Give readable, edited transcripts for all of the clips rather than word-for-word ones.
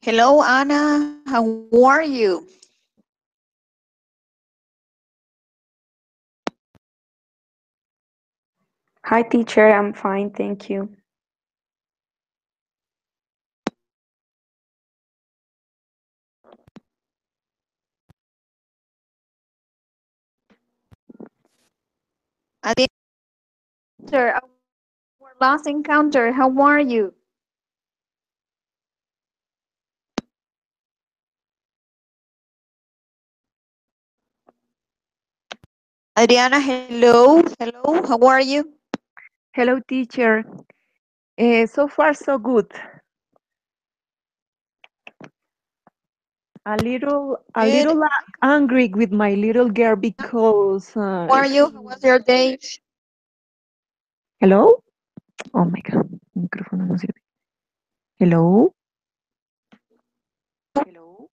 Hello, Anna. How are you? Hi, teacher. I'm fine, thank you. After our last encounter, how are you? Adriana, hello. Hello, how are you? Hello, teacher. So far, so good. A Good. little angry with my little girl because How are you? How was your day? hello. Oh my God, el micrófono no sirve. Hello. Hello.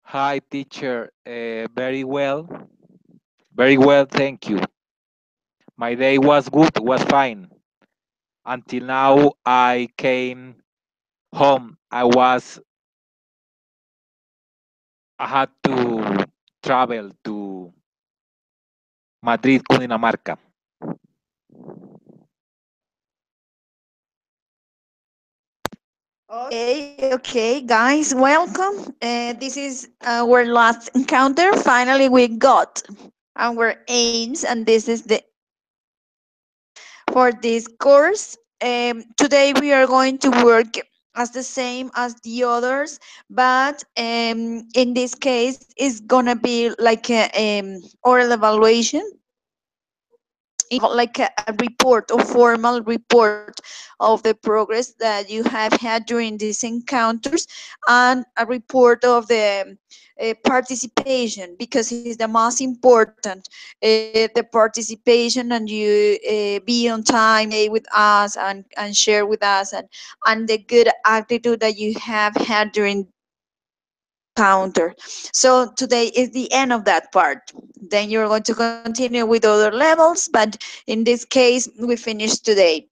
Hi, teacher. Very well, thank you. My day was good, was fine. Until now, I came home. I had to travel to Madrid, Cundinamarca. Okay, guys, welcome. This is our last encounter. Finally, we got our aims, and this is the for this course. Today we are going to work as the same as the others, but in this case, it's gonna be like a oral evaluation, like a report, a formal report of the progress that you have had during these encounters, and a report of the participation, because it's the most important, the participation, and you be on time with us and share with us, and the good attitude that you have had during counter. So today is the end of that part. Then you're going to continue with other levels, but in this case, we finished today.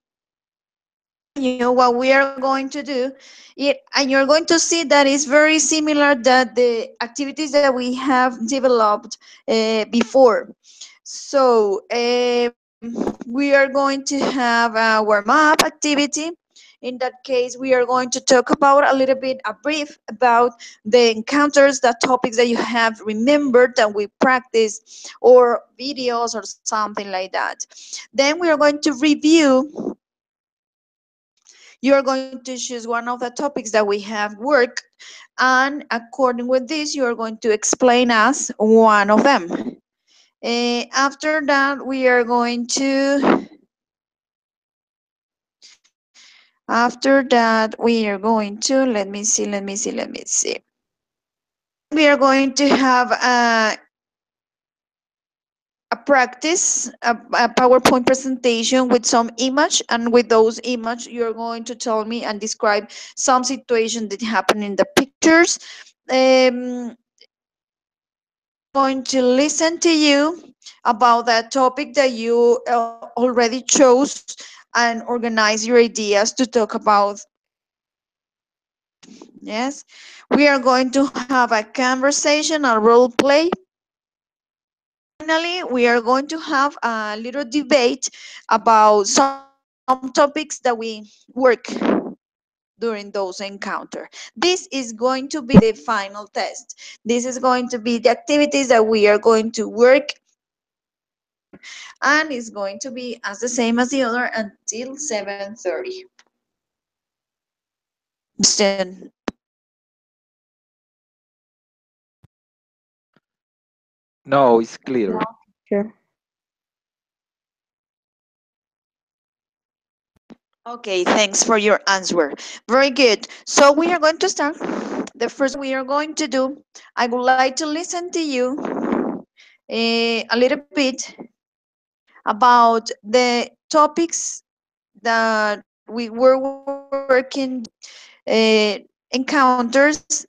You know what we are going to do, and you're going to see that it's very similar that the activities that we have developed before. So we are going to have a warm-up activity. In that case, we are going to talk about a little bit, a brief about the encounters, the topics that you have remembered that we practice, or videos or something like that. Then we are going to review. You are going to choose one of the topics that we have worked, and according with this, you are going to explain us one of them. After that, we are going to. After that, we are going to. Let me see. Then we are going to have a practice, a PowerPoint presentation with some image, and with those image, you're going to tell me and describe some situation that happened in the pictures. Um, going to listen to you about that topic that you already chose, and organize your ideas to talk about. Yes, we are going to have a conversation, a role play. Finally, we are going to have a little debate about some topics that we work during those encounter. This is going to be the final test. This is going to be the activities that we are going to work, and it's going to be as the same as the other until 7:30. Question. No, it's clear. No, teacher. Okay, thanks for your answer. Very good. So we are going to start. The first we are going to do, I would like to listen to you a little bit about the topics that we were working, encounters.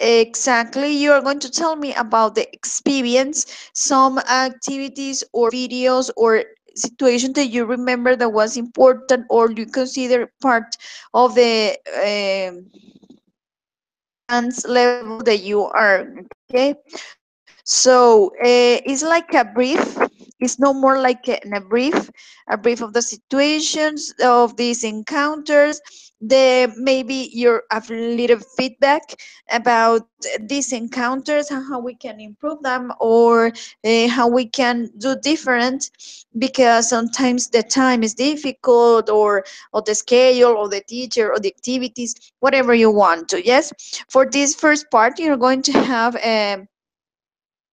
Exactly, you are going to tell me about the experience, some activities or videos or situation that you remember that was important or you consider part of the advanced level that you are. Okay, so it's like a brief. It's no more like a brief of the situations of these encounters. The maybe your a little feedback about these encounters and how we can improve them, or how we can do different, because sometimes the time is difficult, or the schedule, or the teacher, or the activities, whatever you want to. Yes, for this first part, you're going to have no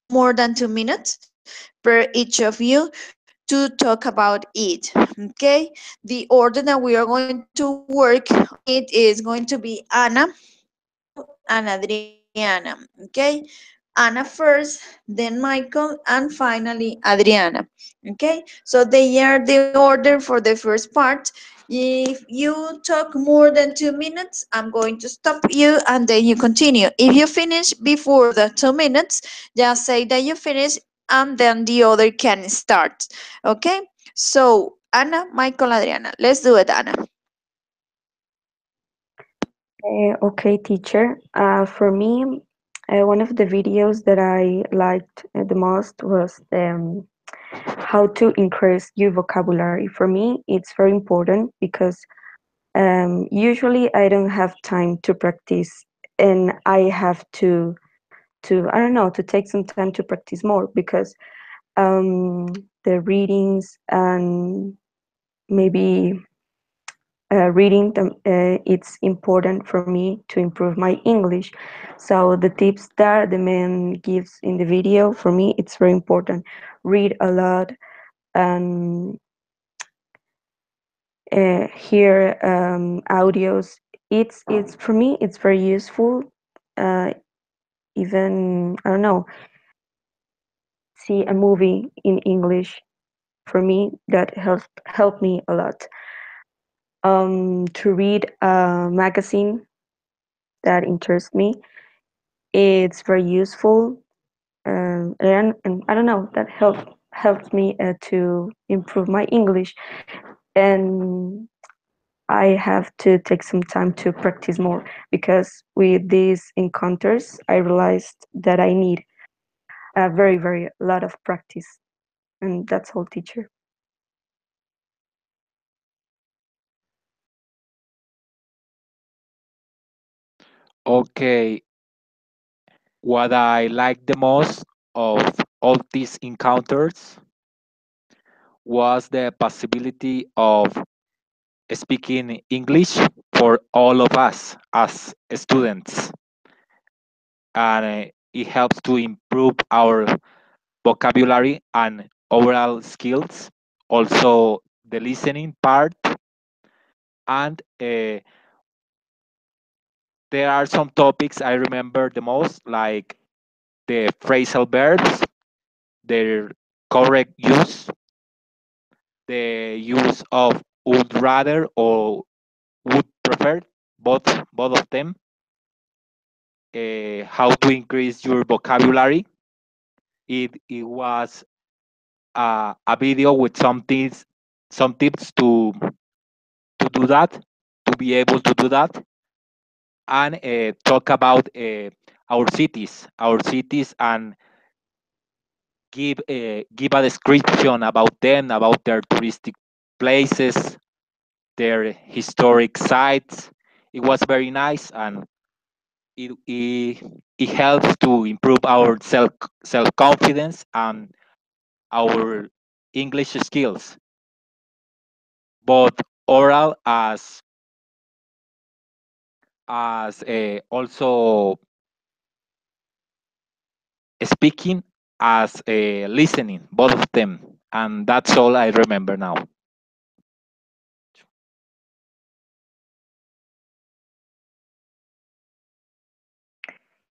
more than 2 minutes per each of you to talk about it. Okay, the order that we are going to work on it is going to be Ana, Michael, and Adriana. Okay, Ana first, then Michael, and finally Adriana. Okay, so they are the order for the first part. If you talk more than 2 minutes, I'm going to stop you and then you continue. If you finish before the 2 minutes, just say that you finish and then the other can start. Okay, so Anna, Michael, Adriana, let's do it, Anna. Okay, teacher. For me, one of the videos that I liked the most was how to increase your vocabulary. For me, it's very important because usually I don't have time to practice, and I have to I don't know, to take some time to practice more because the readings and maybe reading them, it's important for me to improve my English. So the tips that the man gives in the video, for me, it's very important. Read a lot and hear audios. It's for me, it's very useful. Uh, Even I don't know, see a movie in English. For me, that helped me a lot. To read a magazine that interests me, it's very useful. And I don't know, that helped me to improve my English, and I have to take some time to practice more because with these encounters, I realized that I need a very lot of practice, and that's all, teacher. Okay, what I like the most of all these encounters was the possibility of speaking English for all of us as students. And it helps to improve our vocabulary and overall skills. Also, the listening part. And there are some topics I remember the most, like the phrasal verbs, their correct use, the use of would rather or would prefer, both of them, how to increase your vocabulary. It was a video with some tips to do that, to be able to do that, and talk about our cities, and give a description about them, about their touristic places, their historic sites. It was very nice, and it helps to improve our self confidence and our English skills, both oral as also speaking, as listening, both of them, and that's all I remember now.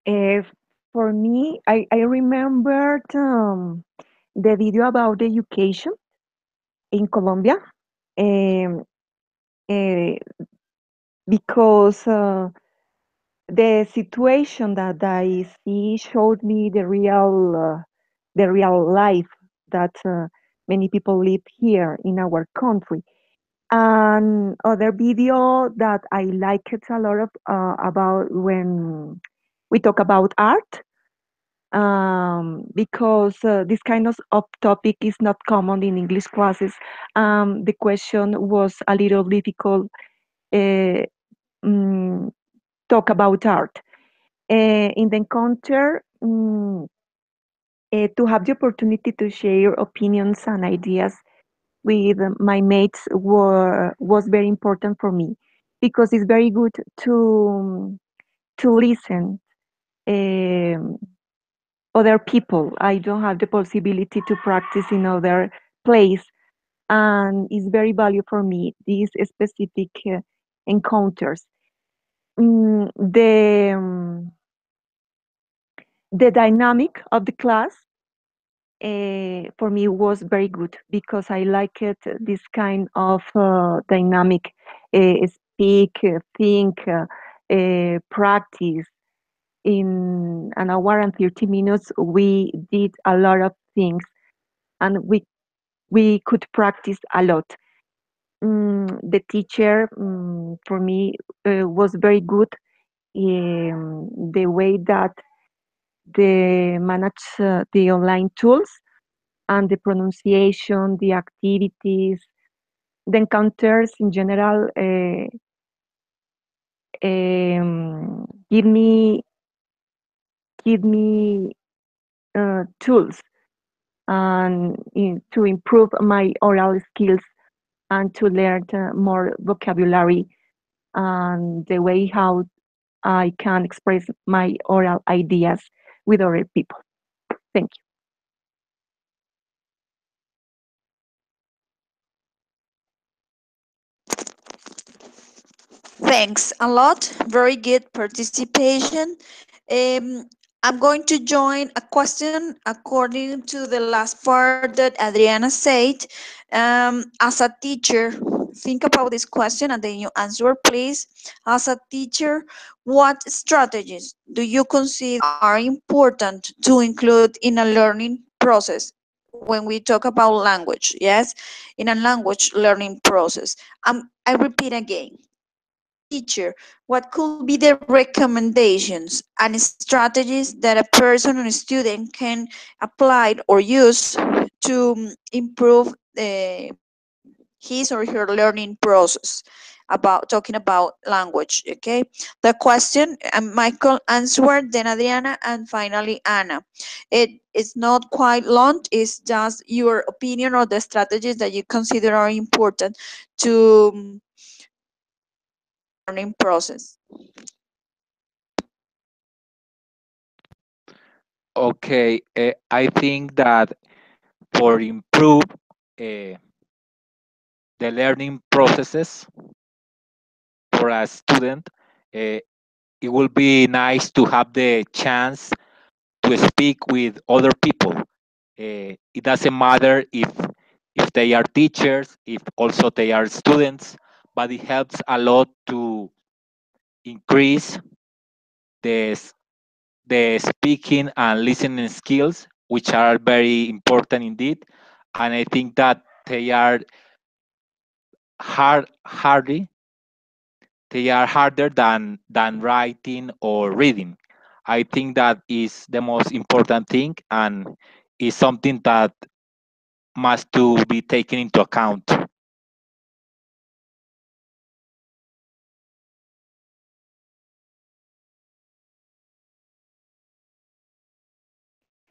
Uh, for me, I remembered the video about education in Colombia, um, uh, because the situation that I see showed me the real life that many people live here in our country. And other video that I liked a lot of about when we talk about art because this kind of topic is not common in English classes. The question was a little difficult. Uh, mm, Talk about art in the encounter. To have the opportunity to share opinions and ideas with my mates was very important for me because it's very good to listen um, other people. I don't have the possibility to practice in other place, and it's very valuable for me these specific encounters. Mm, the dynamic of the class for me was very good because I like it this kind of dynamic speak, think, practice. In an hour and 30 minutes, we did a lot of things and we could practice a lot. The teacher for me was very good. The way that they manage the online tools and the pronunciation, the activities, the encounters in general give me tools and to improve my oral skills and to learn more vocabulary and the way how I can express my oral ideas with other people. Thank you. Thanks a lot. Very good participation. Um, I'm going to join a question according to the last part that Adriana said. As a teacher, think about this question and then you answer, please. As a teacher, what strategies do you consider are important to include in a learning process when we talk about language? Yes, in a language learning process. I repeat again, as a teacher, what could be the recommendations and strategies that a person or a student can apply or use to improve his or her learning process about talking about language? Okay, the question, Michael answered, then Adriana, and finally Anna. It is not quite long, it's just your opinion or the strategies that you consider are important to improve the learning process. Okay, I think that for improve uh, the learning processes for a student, uh, it will be nice to have the chance to speak with other people. It doesn't matter if they are teachers, if also they are students, but it helps a lot to increase the the speaking and listening skills, which are very important indeed. And I think that they are hardy. They are harder than writing or reading. I think that is the most important thing and is something that must to be taken into account.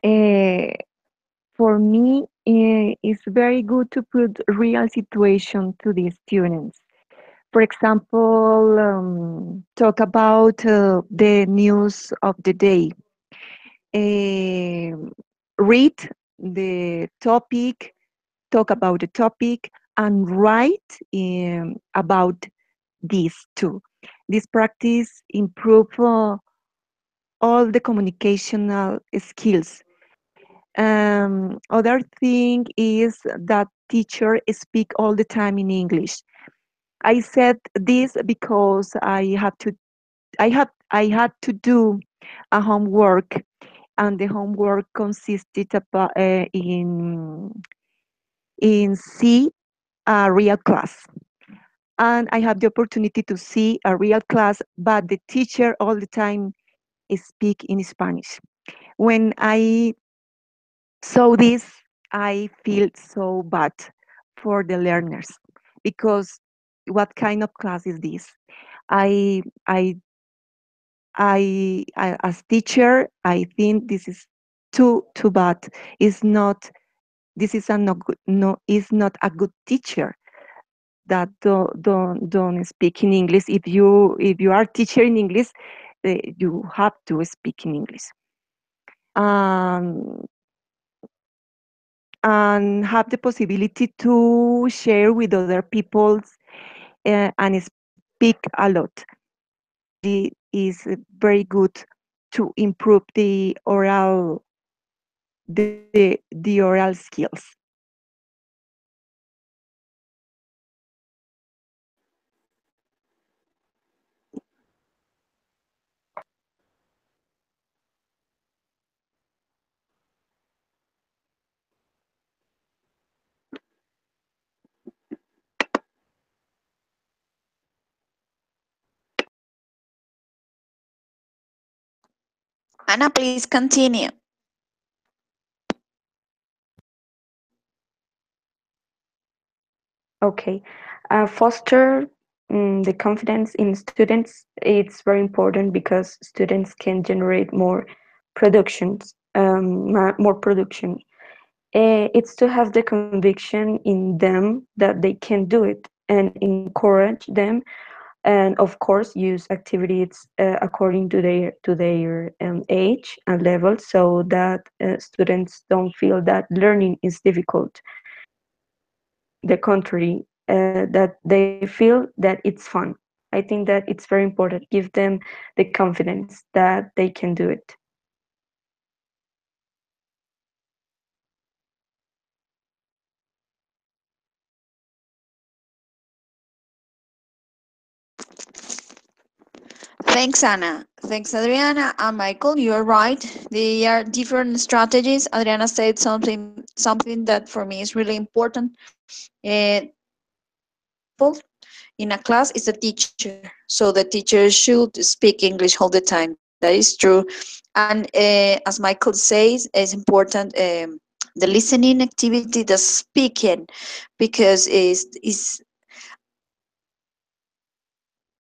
Uh, for me, it's very good to put real situation to the students. For example, talk about the news of the day. Um Read the topic, talk about the topic, and write about this too. This practice improve all the communicational skills. Other thing is that teacher speak all the time in English. I said this because I had to do a homework, and the homework consisted about, in see a real class, and I had the opportunity to see a real class, but the teacher all the time speak in Spanish. When I saw this, I feel so bad for the learners because what kind of class is this? I I I as teacher, I think this is too bad. It's not this is a not good, no is not a good teacher that don't speak in English. If you are teacher in English, you have to speak in English. Um, and have the possibility to share with other people and speak a lot. Is very good to improve the oral skills. Anna, please continue. Okay. Foster the confidence in students. It's very important because students can generate more productions, more production. It's to have the conviction in them that they can do it and encourage them, and of course use activities according to their age and level, so that students don't feel that learning is difficult. The contrary, that they feel that it's fun. I think that it's very important. Give them the confidence that they can do it. Thanks, Anna. Thanks, Adriana and Michael. You are right. They are different strategies. Adriana said something that for me is really important. People in a class is a teacher, so the teacher should speak English all the time. That is true. And as Michael says, it's important the listening activity, the speaking, because it's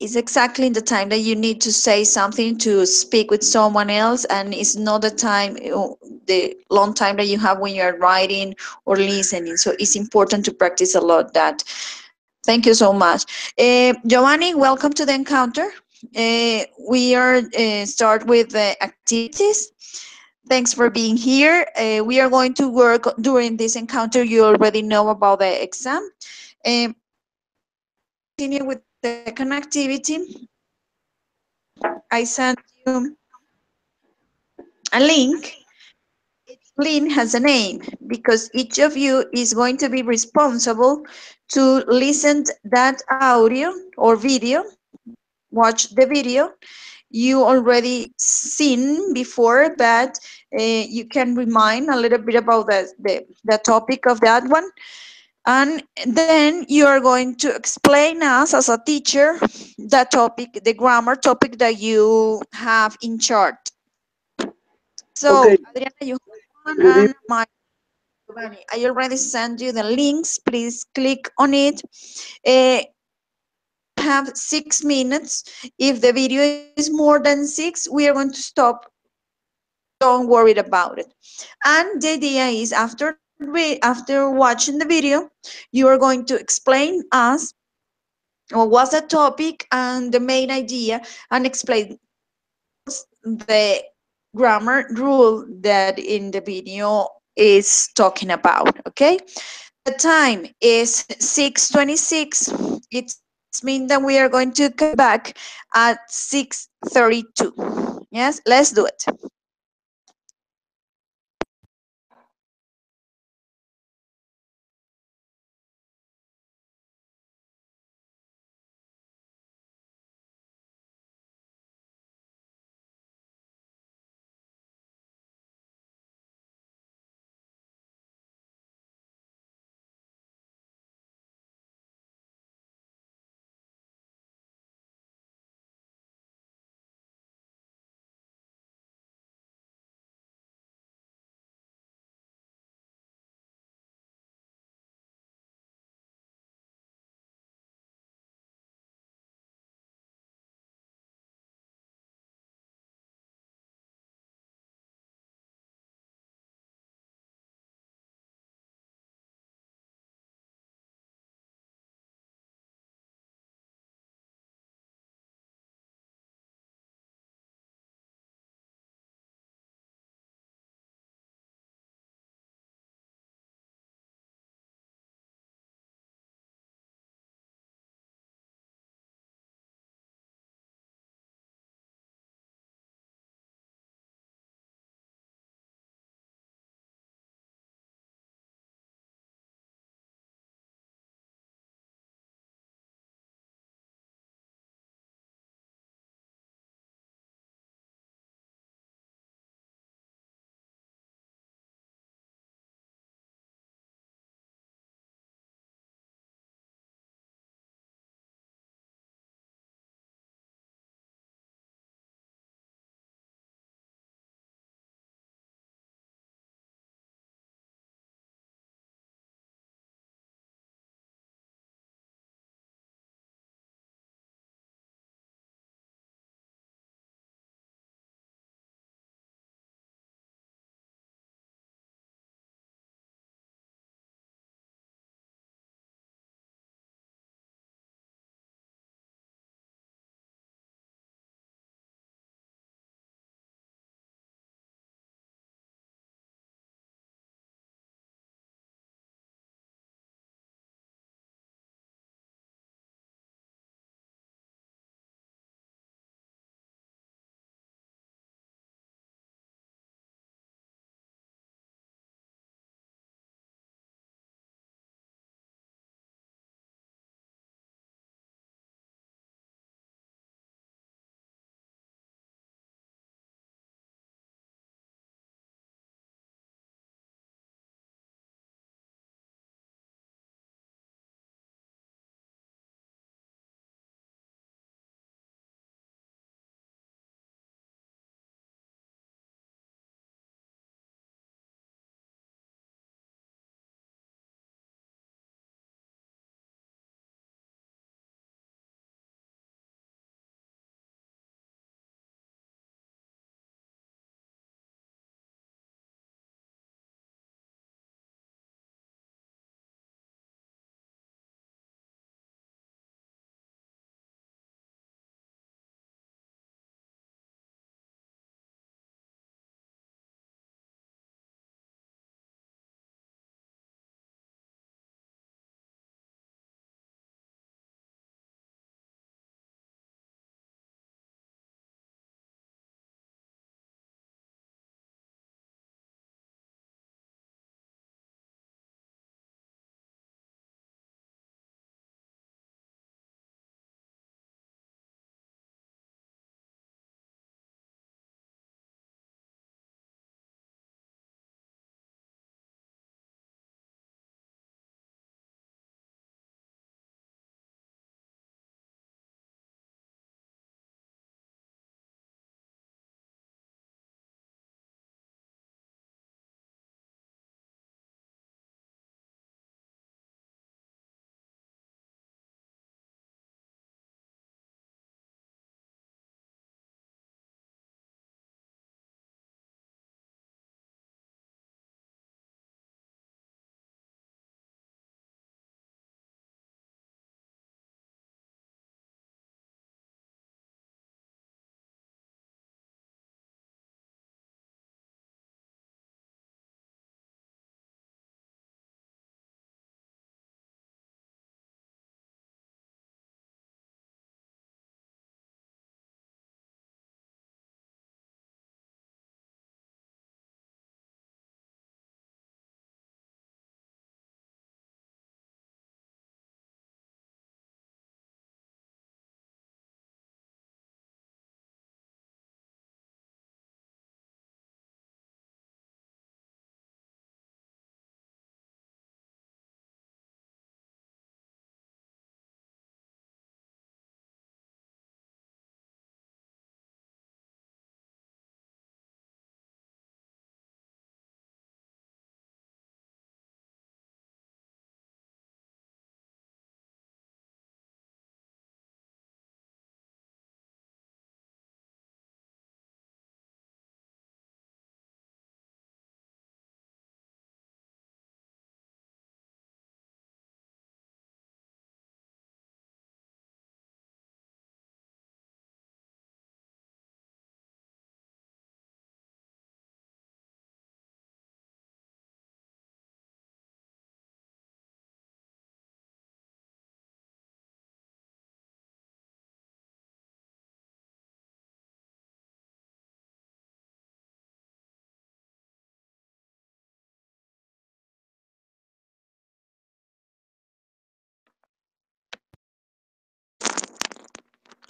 exactly in the time that you need to say something to speak with someone else, and it's not the time, the long time that you have when you're writing or listening. So it's important to practice a lot that. Thank you so much. Giovanni, welcome to the encounter. We are start with the activities. Thanks for being here. We are going to work during this encounter. You already know about the exam. Continue with the second activity. I sent you a link. Each link has a name because each of you is going to be responsible to listen that audio or video, watch the video you already seen before, but you can remind a little bit about the topic of that one. And then you are going to explain us as a teacher the topic, the grammar topic that you have in chart. So, Okay, Adriana, you have one, good evening. and my Giovanni, I already sent you the links. Please click on it. Uh, have 6 minutes. If the video is more than 6, we are going to stop. Don't worry about it. And the idea is after watching the video, you are going to explain us what was the topic and the main idea, and explain the grammar rule that in the video is talking about. Okay, the time is 6:26. It means that we are going to come back at 6:32. Yes, let's do it.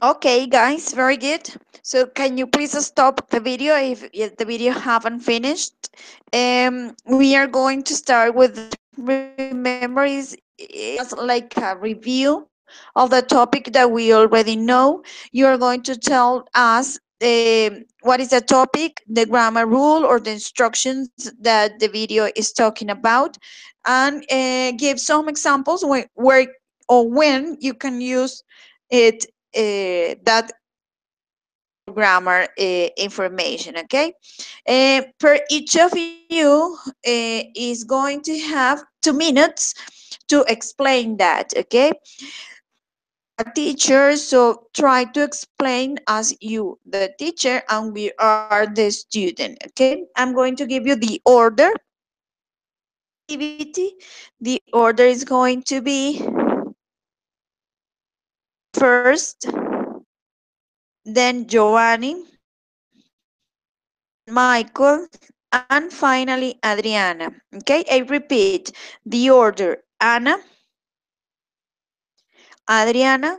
Okay, guys, very good. So can you please stop the video if the video haven't finished? We are going to start with that. Remember, is just like a review of the topic that we already know. You are going to tell us what is the topic, the grammar rule, or the instructions that the video is talking about, and give some examples where or when you can use it that grammar information. Okay, per each of you is going to have 2 minutes to explain that. Okay, a teacher, so try to explain as you the teacher and we are the student. Okay, I'm going to give you the order activity. The order is going to be first, then Giovanni, then Michael, and finally Adriana. Okay, I repeat the order: Anna, Adriana,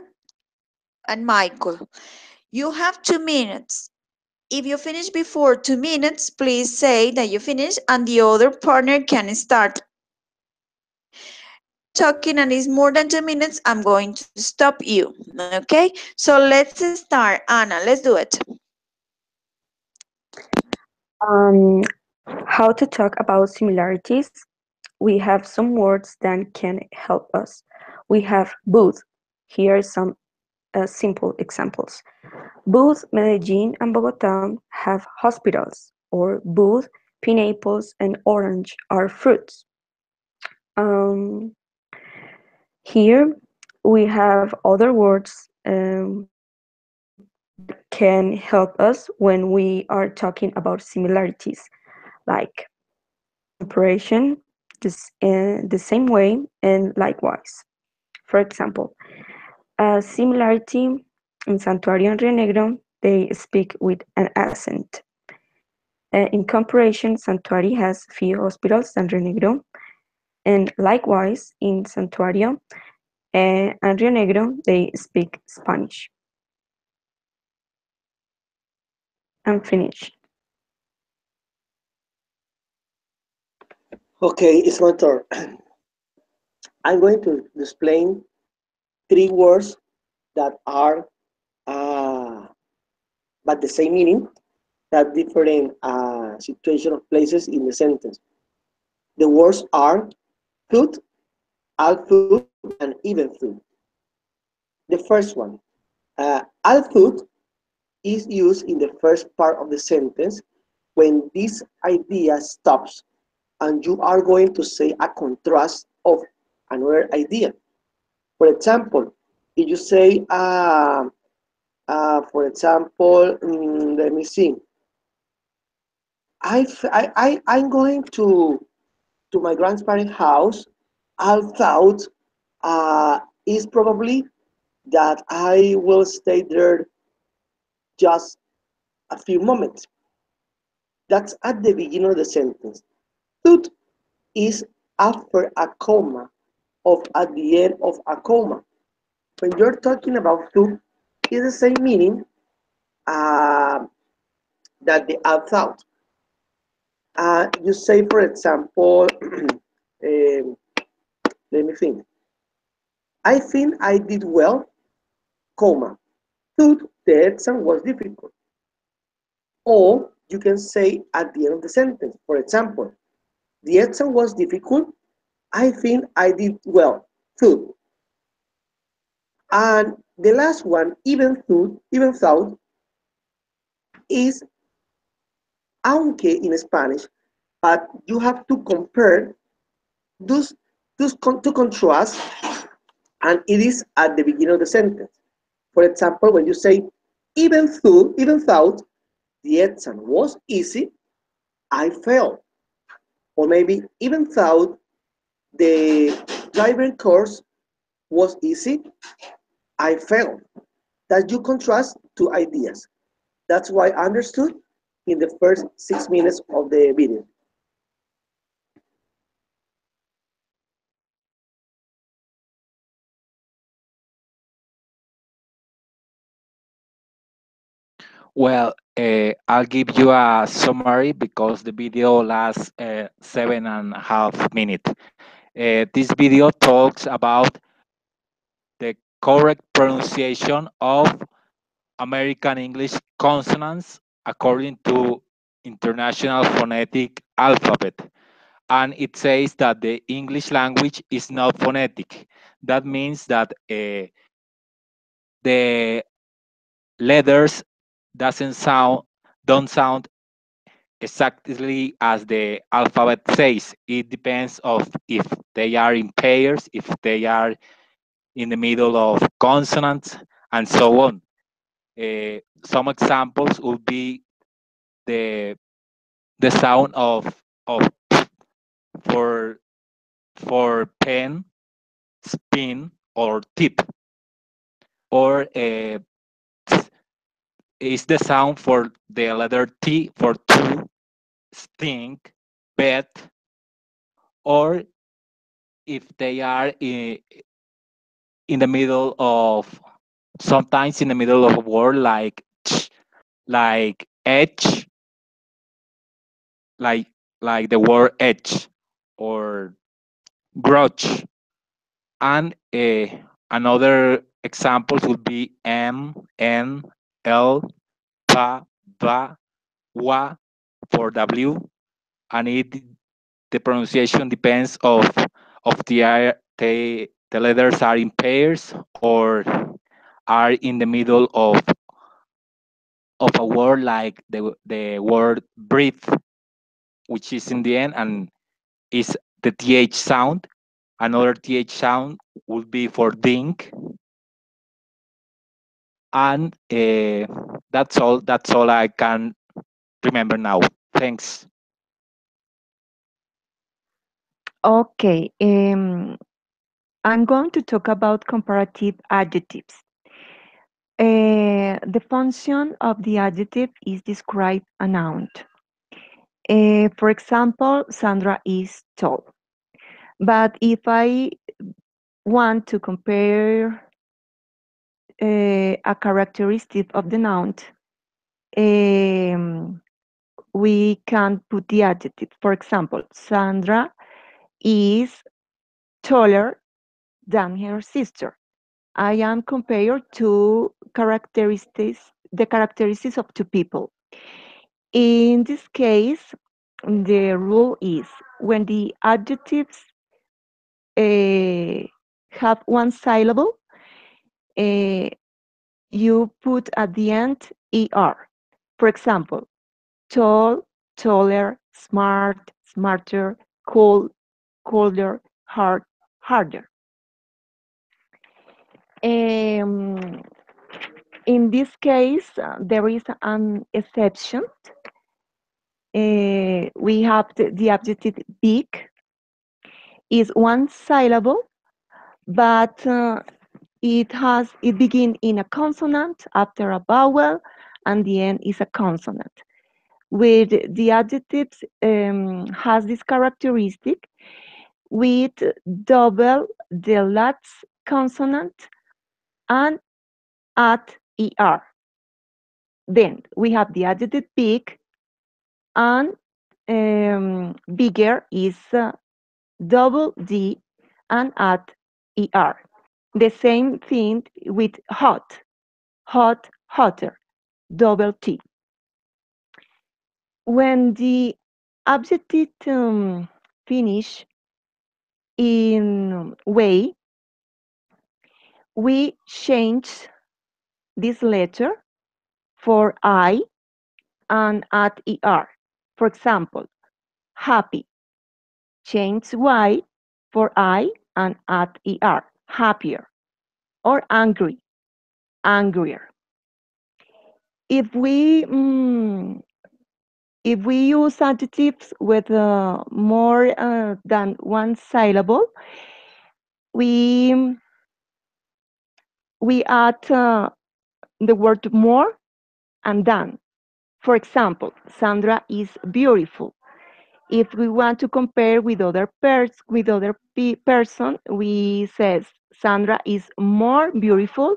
and Michael. You have 2 minutes. If you finish before 2 minutes, please say that you finish and the other partner can start. If you're talking and it's more than 2 minutes, I'm going to stop you. Okay, so let's start. Anna, let's do it. Um, how to talk about similarities? We have some words that can help us. We have both. Here are some simple examples. Both Medellin and Bogota have hospitals, or both pineapples and orange are fruits. Um, Here we have other words that can help us when we are talking about similarities, like comparison, the same way, and likewise. For example, a similarity in Santuario and Rio Negro, they speak with an accent. In comparison, Santuario has fewer hospitals than Rio Negro, and likewise in Santuario and Rio Negro, they speak Spanish. I'm finished. Okay, it's my turn. I'm going to explain three words that are but the same meaning, that different situation of places in the sentence. The words are food, all food, and even food. The first one, all food is used in the first part of the sentence when this idea stops and you are going to say a contrast of another idea. For example, if you say, for example, let me see, I'm going to my grandparents' house. I thought is probably that I will stay there just a few moments. That's at the beginning of the sentence. Thought is after a comma of at the end of a comma. When you're talking about thought, it's the same meaning uh, that the I thought. You say, for example, let me think. I think I did well, comma. Thought the exam was difficult. Or you can say at the end of the sentence, for example, the exam was difficult. I think I did well. Thought. And the last one, even thought, is aunque in Spanish, but you have to compare those, to contrast, and it is at the beginning of the sentence. For example, when you say, even thought the exam was easy, I failed. Or maybe even thought the driving course was easy, I failed. That you contrast two ideas. That's why I understood in the first 6 minutes of the video. Well, I'll give you a summary because the video lasts 7.5 minutes. This video talks about the correct pronunciation of American English consonants according to International Phonetic Alphabet. And it says that the English language is not phonetic. That means that the letters doesn't sound don't sound exactly as the alphabet says. It depends of if they are in pairs, if they are in the middle of consonants, and so on. Some examples would be the the sound of for pen, spin, or tip, or is the sound for the letter T for to, stink, bet, or if they are in the middle of sometimes in the middle of a word like like edge, like the word edge or grudge. And another examples would be M, N, L, pa, va, wa for W, and the pronunciation depends of the letters are in pairs or are in the middle of a word like the word breathe, which is in the end and is the th sound. Another th sound would be for dink, and that's all I can remember now. Thanks. Okay, I'm going to talk about comparative adjectives. The function of the adjective is describe a noun. For example, Sandra is tall. But if I want to compare a characteristic of the noun, um, we can put the adjective. For example, Sandra is taller than her sister. I am comparing two characteristics, the characteristics of two people. In this case, the rule is when the adjectives uh, have one syllable, uh, you put at the end er. For example, tall, taller, smart, smarter, cold, colder, hard, harder. Um, in this case, there is an exception. We have the adjective big is one syllable, but it begins in a consonant after a vowel, and the end is a consonant. With the adjectives has this characteristic with double the last consonant and at er. Then we have the adjective big, and bigger is double D and at er. The same thing with hot, hot, hotter, double T. When the adjective finish in way, we change this letter for I and at er. For example, happy, change Y for I and at er, happier, or angry, angrier. If we if we use adjectives with more than one syllable, we we add the word more and than. For example, Sandra is beautiful. If we want to compare with other person, we says Sandra is more beautiful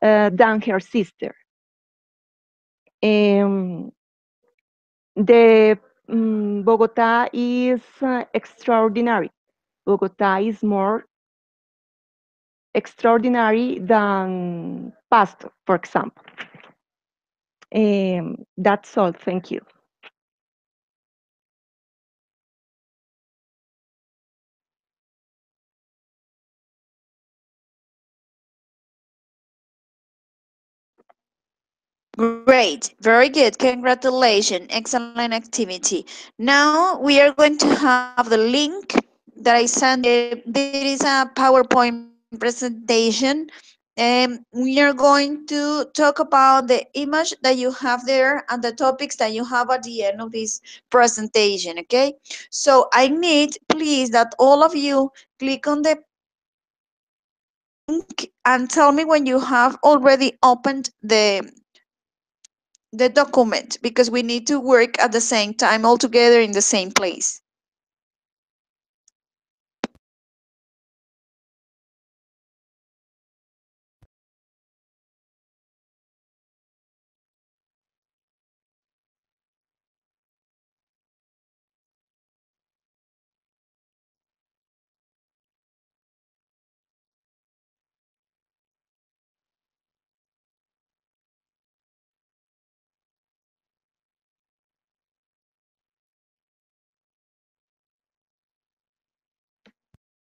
than her sister. Um, the Bogota is extraordinary. Bogota is more extraordinary than Pasto, for example. That's all. Thank you. Great, very good. Congratulations, excellent activity. Now we are going to have the link that I sent. There is a PowerPoint presentation. We are going to talk about the image that you have there and the topics that you have at the end of this presentation. Okay, so I need, please, that all of you click on the link and tell me when you have already opened the document, because we need to work at the same time all together in the same place.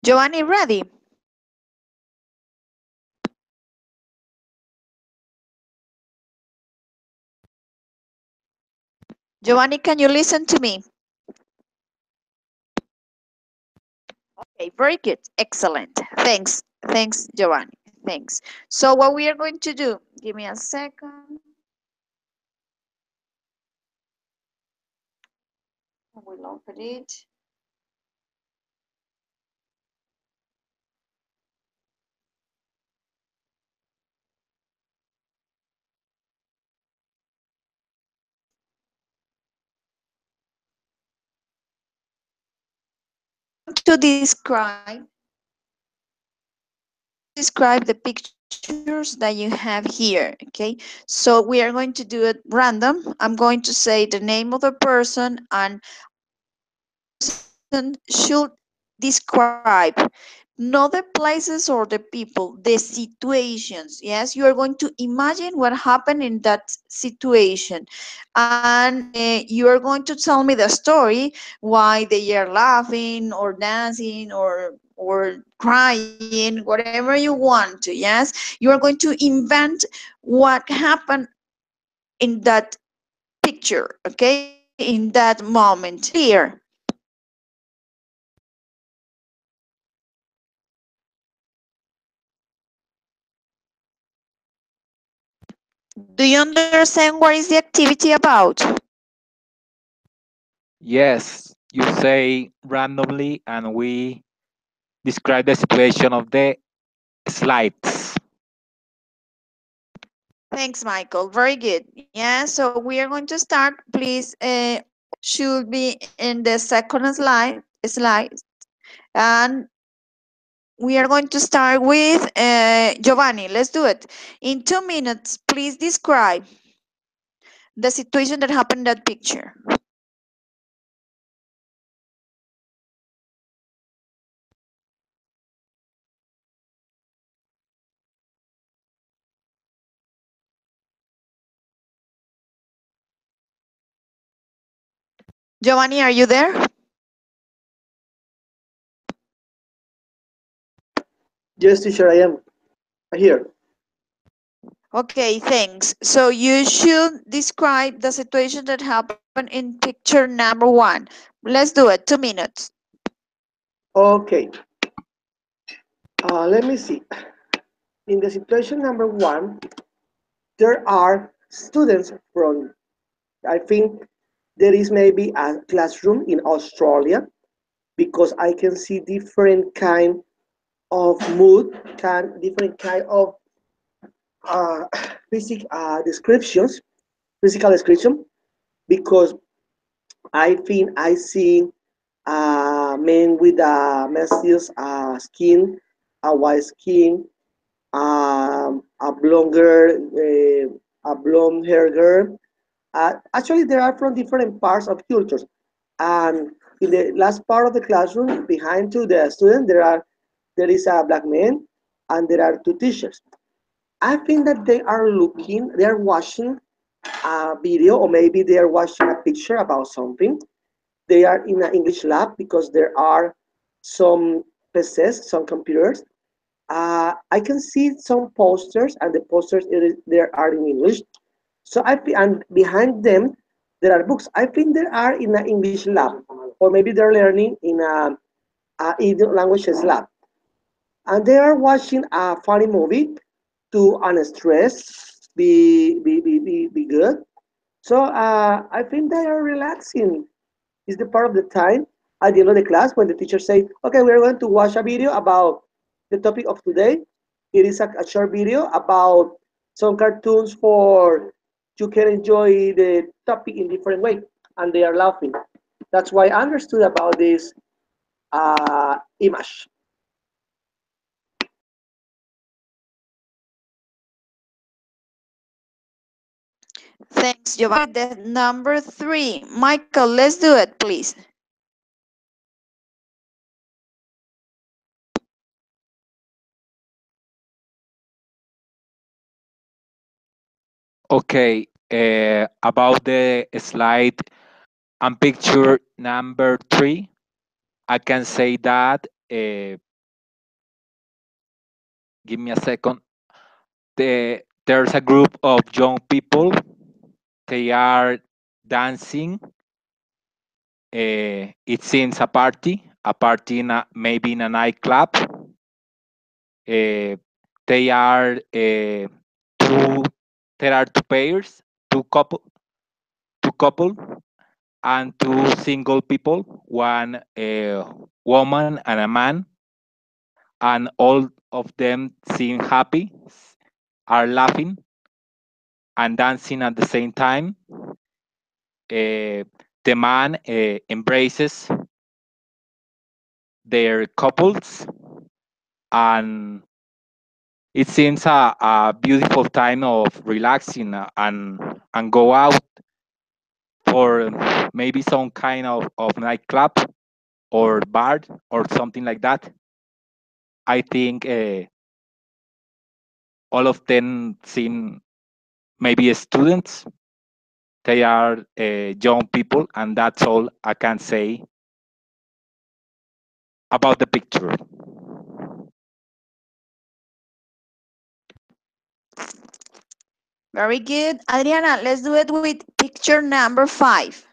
Giovanni, ready? Giovanni, can you listen to me? Okay, very good. Excellent. Thanks, Giovanni. Thanks. So what we are going to do, give me a second. I will open it. To describe the pictures that you have here. Okay, so we are going to do it random. I'm going to say the name of the person, and person should describe not the places or the people, the situations. Yes, you are going to imagine what happened in that situation, and you are going to tell me the story, why they are laughing or dancing or crying, whatever you want to. Yes, you are going to invent what happened in that picture, okay, in that moment. Clear? Do you understand what is the activity about? Yes, you say randomly, and we describe the situation of the slides. Thanks, Michael. Very good. Yeah, so we are going to start. Please, should be in the second slide, and we are going to start with Giovanni. Let's do it. In 2 minutes, please describe the situation that happened in that picture. Giovanni, are you there? Yes, teacher, I am here. Okay, thanks. So you should describe the situation that happened in picture number 1. Let's do it. 2 minutes. Okay, let me see. In the situation number 1, there are students from, I think there is maybe a classroom in Australia, because I can see different kind of mood, different kind of uh, basic physical description, because I think I see a man with a messy skin, a white skin, a blonde girl, a blonde hair girl, Actually, they are from different parts of cultures. And in the last part of the classroom, behind to the student, there is a black man, and there are two teachers. I think that they are watching a video, or maybe they are watching a picture about something. They are in an English lab because there are some PCs, some computers. I can see some posters, and the posters there are in English. So and behind them there are books. I think they are in an English lab, or maybe they're learning in a Indian languages lab, and they are watching a funny movie to unstress, be good. So I think they are relaxing. Is the part of the time at the end of the class when the teacher say, "Okay, we are going to watch a video about the topic of today." It is a short video about some cartoons for you can enjoy the topic in different way, and they are laughing. That's why I understood about this image. Thanks, Giovanni. The number three. Michael, let's do it, please. Okay, about the slide and picture number 3, I can say that, give me a second, there's a group of young people, they are dancing, it seems a party maybe in a nightclub. Uh, they are two, there are two pairs, two couple, and two single people, one a woman and a man, and all of them seem happy, are laughing and dancing at the same time. The man embraces their couples, and it seems a beautiful time of relaxing, and go out for maybe some kind of nightclub or bar or something like that. I think all of them seem maybe students. They are young people, and that's all I can say about the picture. Very good. Adriana, let's do it with picture number five.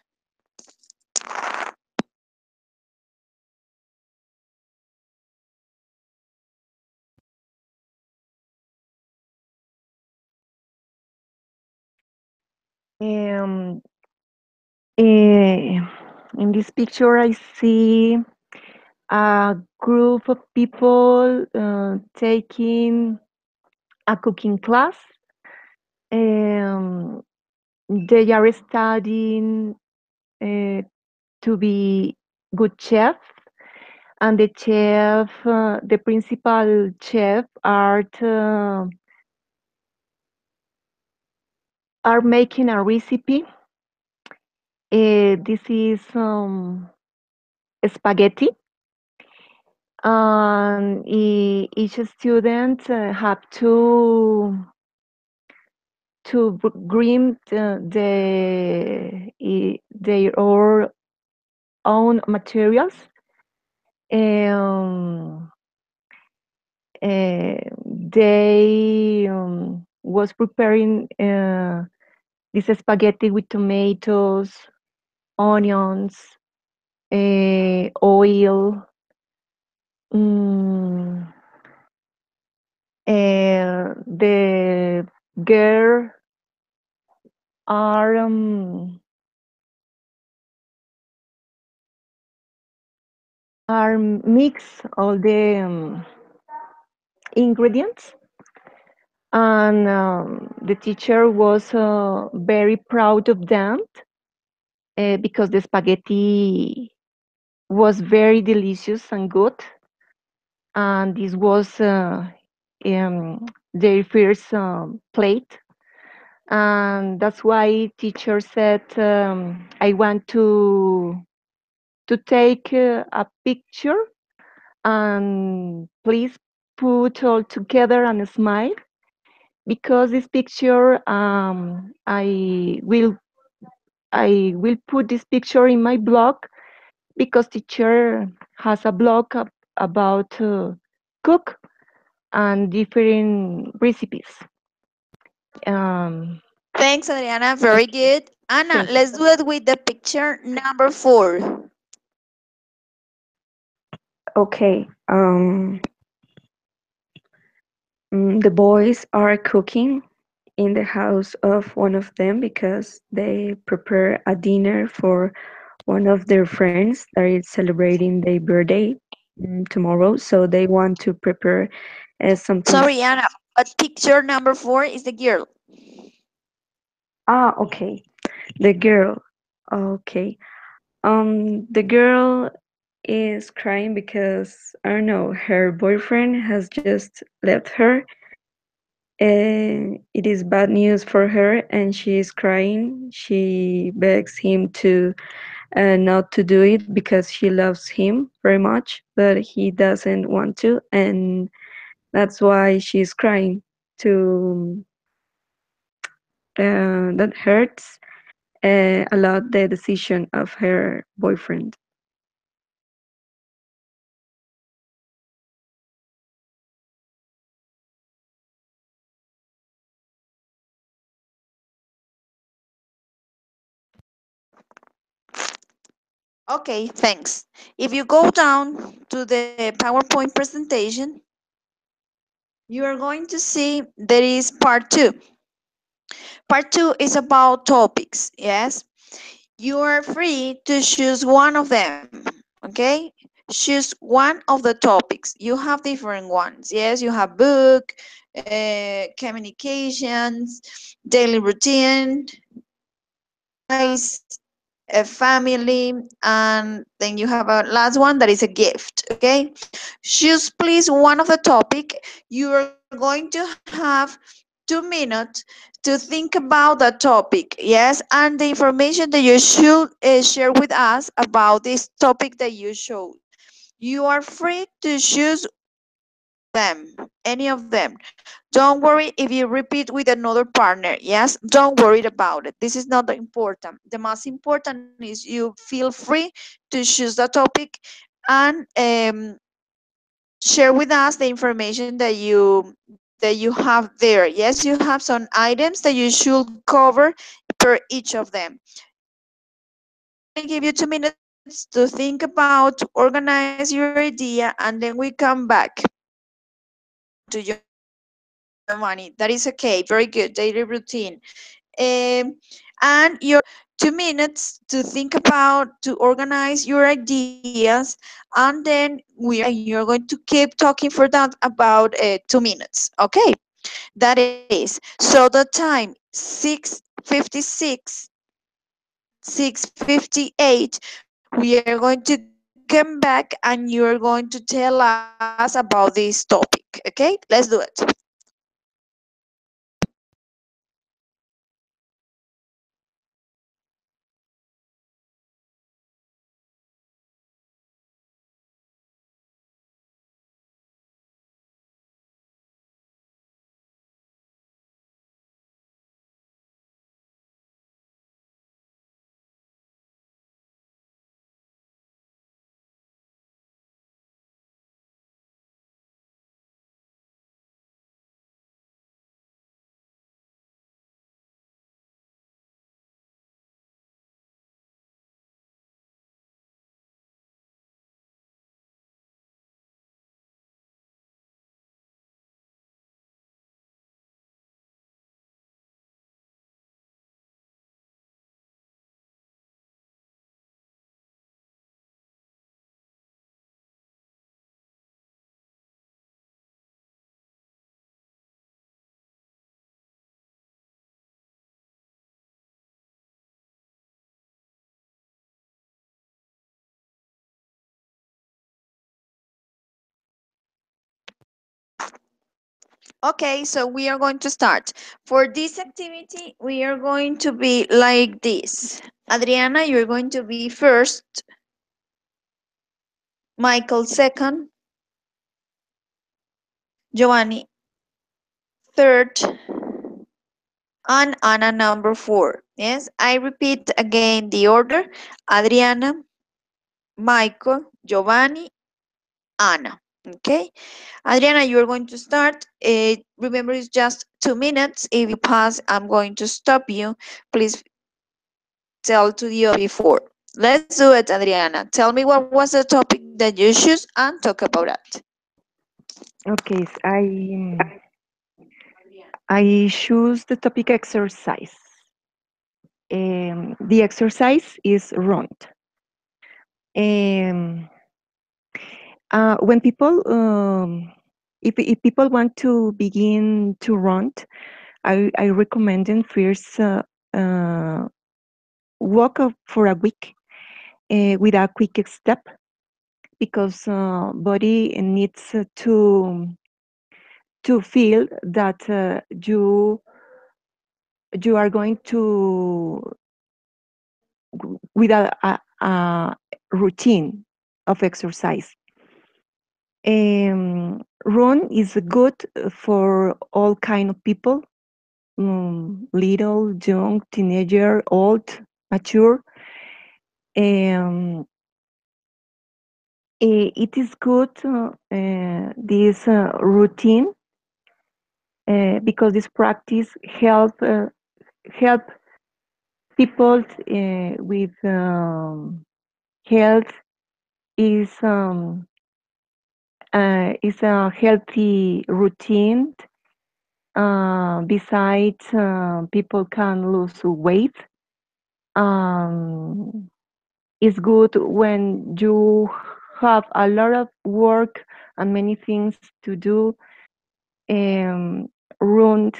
Um, eh, in this picture, I see a group of people taking a cooking class. Um, they are studying uh, to be good chef, and the principal chef, are making a recipe. This is spaghetti, and each student have to bring their own materials. Um, they was preparing this spaghetti with tomatoes, onions, oil. Mm, the girl are mix all the ingredients, and the teacher was very proud of them because the spaghetti was very delicious and good, and this was their first plate, and that's why teacher said, I want to take a picture, and please put all together and smile, because this picture, I will put this picture in my blog, because teacher has a blog about cook and different recipes. Um, Thanks, Adriana. Very good. Anna, Thank you. let's do it with the picture number 4. Okay. The boys are cooking in the house of one of them because they prepare a dinner for one of their friends that is celebrating their birthday tomorrow. So they want to prepare something. Sorry, Anna, but picture number 4 is the girl. Ah, okay. The girl. Okay. The girl is crying because I don't know, her boyfriend has just left her, and it is bad news for her, and she is crying. She begs him to not to do it because she loves him very much, but he doesn't want to, and that's why she's crying. To that hurts a lot the decision of her boyfriend. Okay, thanks. If you go down to the PowerPoint presentation, you are going to see there is part 2. Part 2 is about topics, yes? You are free to choose one of them, okay? Choose one of the topics. You have different ones, yes? You have book, communications, daily routine, exercise, a family, and then you have a last one that is a gift. Okay, choose please one of the topic. You are going to have 2 minutes to think about the topic, yes, and the information that you should share with us about this topic that you showed. You are free to choose them, any of them. Don't worry if you repeat with another partner. Yes, don't worry about it. This is not important. The most important is you feel free to choose the topic and share with us the information that you have there. Yes, you have some items that you should cover per each of them. I'm going to give you 2 minutes to think about, to organize your idea, and then we come back to Giovanni. That is okay. Very good. Daily routine. And your 2 minutes to think about, to organize your ideas, and then you're going to keep talking for that about 2 minutes. Okay, that is. So the time 6:56 and 6:58, we are going to come back and you're going to tell us about this topic. Okay, let's do it. Okay, so we are going to start. For this activity, we are going to be like this. Adriana, you're going to be first, Michael second, Giovanni third, and Anna number four. Yes, I repeat again the order. Adriana, Michael, Giovanni, Anna. Okay, Adriana, you are going to start. Remember, it's just 2 minutes. If you pass, I'm going to stop you. Please tell to the other before. Let's do it, Adriana. Tell me what was the topic that you choose and talk about it. Okay, I choose the topic exercise. The exercise is run. Um, when people, if people want to begin to run, I recommend them first uh, walk for a week with a quick step because body needs to feel that you are going to with a routine of exercise. Run is good for all kind of people, little, young, teenager, old, mature. Um, it is good this routine because this practice help people with health is a healthy routine. Besides, people can lose weight. Um, it's good when you have a lot of work and many things to do. Run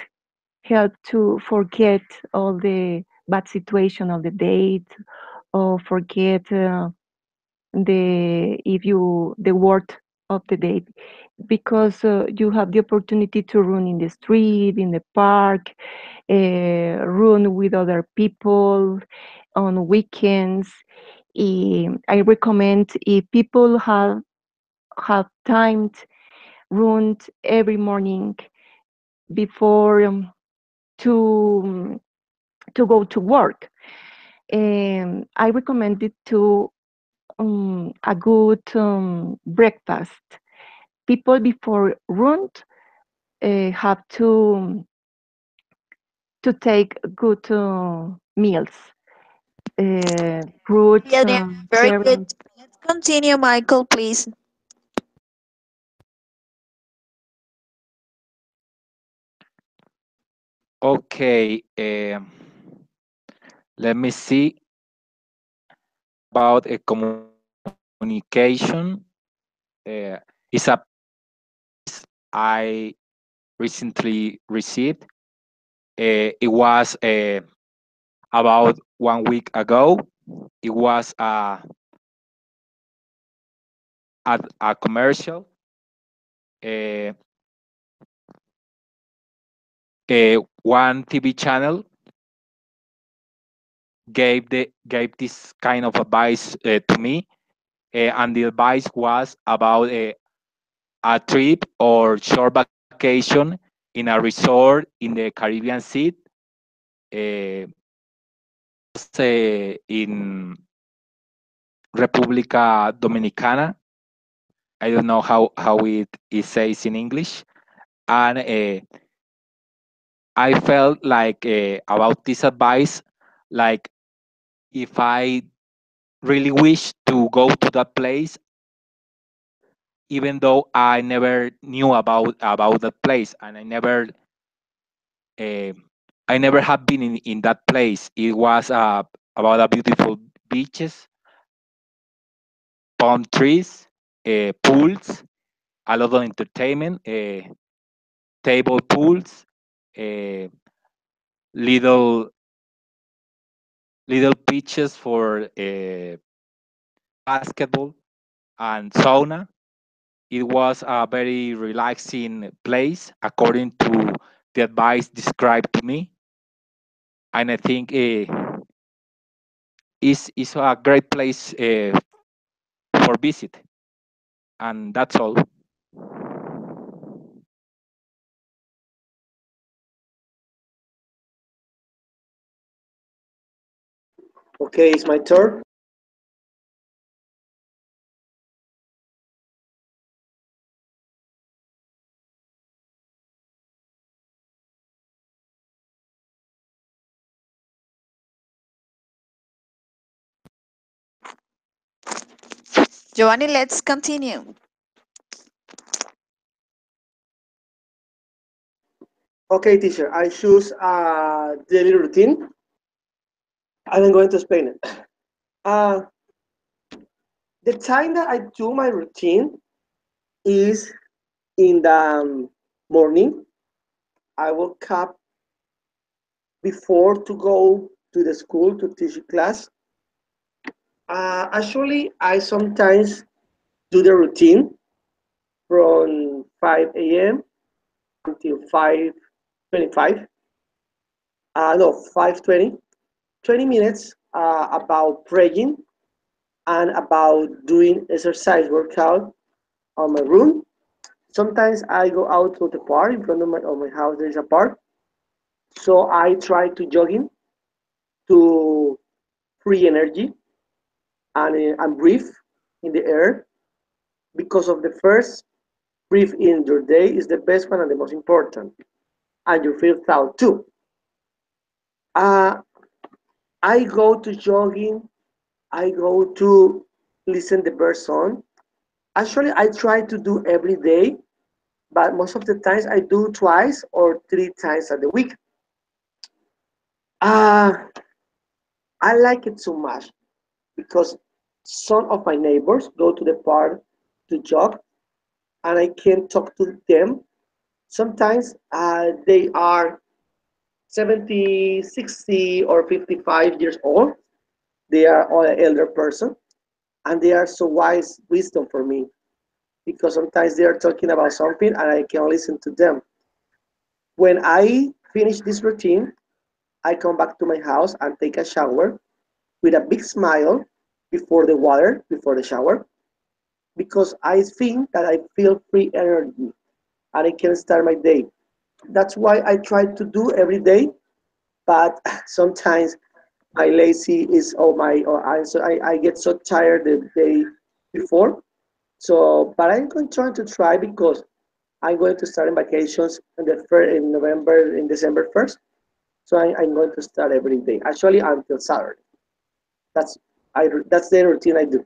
help to forget all the bad situation of the day or forget the word of the day because you have the opportunity to run in the street, in the park, run with other people on weekends. I recommend if people have time run every morning before to to go to work. I recommend it to a good breakfast. People before run have to take good meals, Okay, fruits, Adriana, very good. cereals. Let's continue, Michael, please. Okay, let me see about a communication. It's a I recently received. It was about 1 week ago. It was a commercial. Uh, One TV channel gave this kind of advice to me, and the advice was about a trip or short vacation in a resort in the Caribbean Sea. In República Dominicana. I don't know how it says in English. And I felt like about this advice, like if I really wish to go to that place, even though I never knew about that place and uh, I never have been in that place. It was about a beautiful beaches, palm trees, pools, a lot of entertainment, table pools, uh, little little pitches for basketball and sauna. it was a very relaxing place according to the advice described to me, and I think is a great place for visit, and that's all. Okay, it's my turn. Giovanni, let's continue. Okay, teacher, I choose a daily routine and I'm going to explain it. Uh, the time that I do my routine is in the morning. I woke up before to go to the school to teach class. Actually, I sometimes do the routine from 5 a.m. until 5:25. No, 5:20. 20 minutes about praying and about doing exercise workout on my room. Sometimes I go out to the park in front of my house. There is a park, so I try to jogging to free energy and breathe in the air because of the first breathe in your day is the best one and the most important, and you feel out too. Uh, I go to jogging. I go to listen the bird song. Actually, I try to do every day, but most of the times I do twice or 3 times a the week. Uh, I like it so much because some of my neighbors go to the park to jog and I can talk to them. Sometimes they are 70, 60, or 55 years old. They are all an elder person and they are so wise wisdom for me because sometimes they are talking about something and I can listen to them. When I finish this routine, I come back to my house and take a shower with a big smile before the shower, because I think that I feel free energy and I can start my day. That's why I try to do every day, but sometimes my lazy is oh my or I get so tired the day before. So, but I'm going trying to try because I'm going to start in vacations in November in December 1st. So I'm going to start every day. Actually, until Saturday. That's that's the routine I do.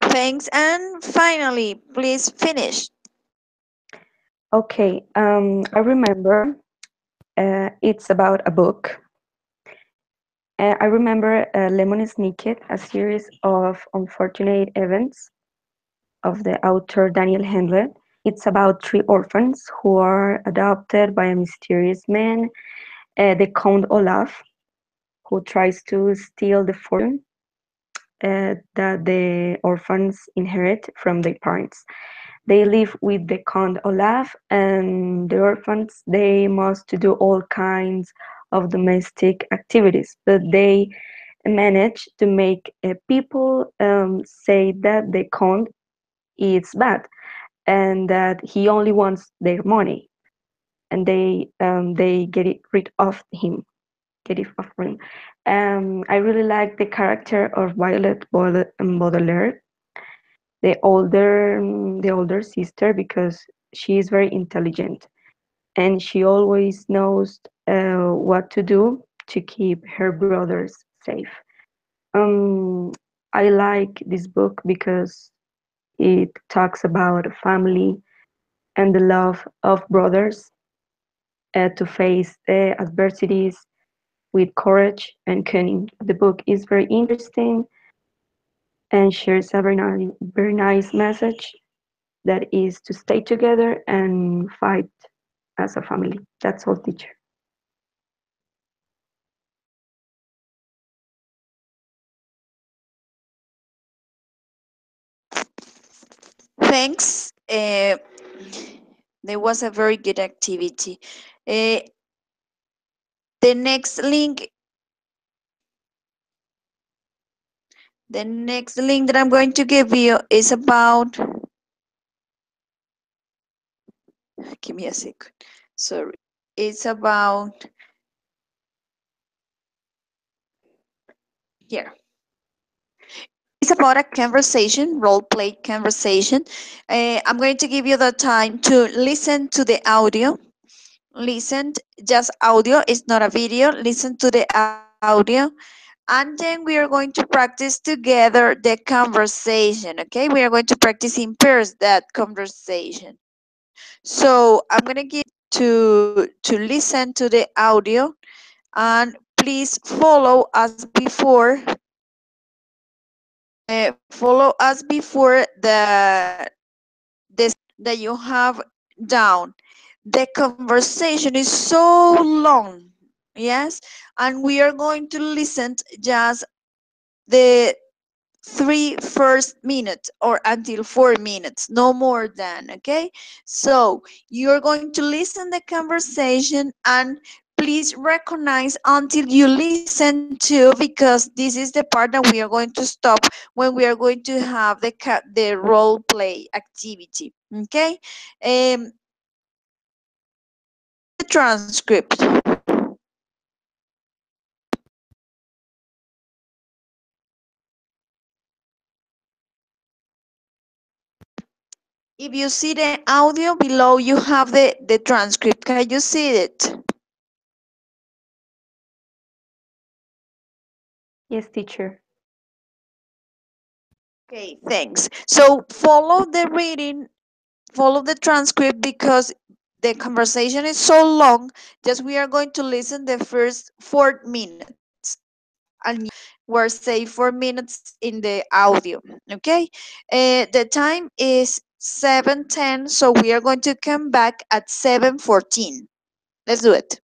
Thanks. And finally, please finish. Okay, I remember it's about a book. I remember Lemon Snicket, a series of unfortunate events of the author Daniel Handler. It's about three orphans who are adopted by a mysterious man, the Count Olaf, who tries to steal the fortune that the orphans inherit from their parents. They live with the Count Olaf, and the orphans they must do all kinds of domestic activities, but they manage to make people say that the Count is bad and that he only wants their money, and they get it rid of him. Get it off him. I really like the character of Violet Baudelaire, the older sister, because she is very intelligent and she always knows what to do to keep her brothers safe. Um, I like this book because it talks about family and the love of brothers to face the adversities with courage and cunning. The book is very interesting and shares a very nice message that is to stay together and fight as a family. That's all, teacher. Thanks. There was a very good activity. The next link, the next link that I'm going to give you is about. Give me a second. Sorry. It's about here. It's about a conversation, role play conversation. I'm going to give you the time to listen to the audio. Listen, just audio, it's not a video. Listen to the audio. And then we are going to practice together the conversation. Okay, we are going to practice in pairs that conversation. So I'm going to give to listen to the audio, and please follow us before follow us before the that you have down. The conversation is so long, yes, and we are going to listen just the 3 first minutes or until 4 minutes, no more than. Okay, so you're going to listen the conversation, and please recognize until you listen to, because this is the part that we are going to stop when we are going to have the role play activity. Okay, the transcript. If you see the audio below, you have the transcript. Can you see it? Yes, teacher. Okay, thanks. So follow the reading, follow the transcript, because the conversation is so long. Just we are going to listen the first 4 minutes, and were say 4 minutes in the audio. Okay, the time is 7:10, so we are going to come back at 7:14. Let's do it.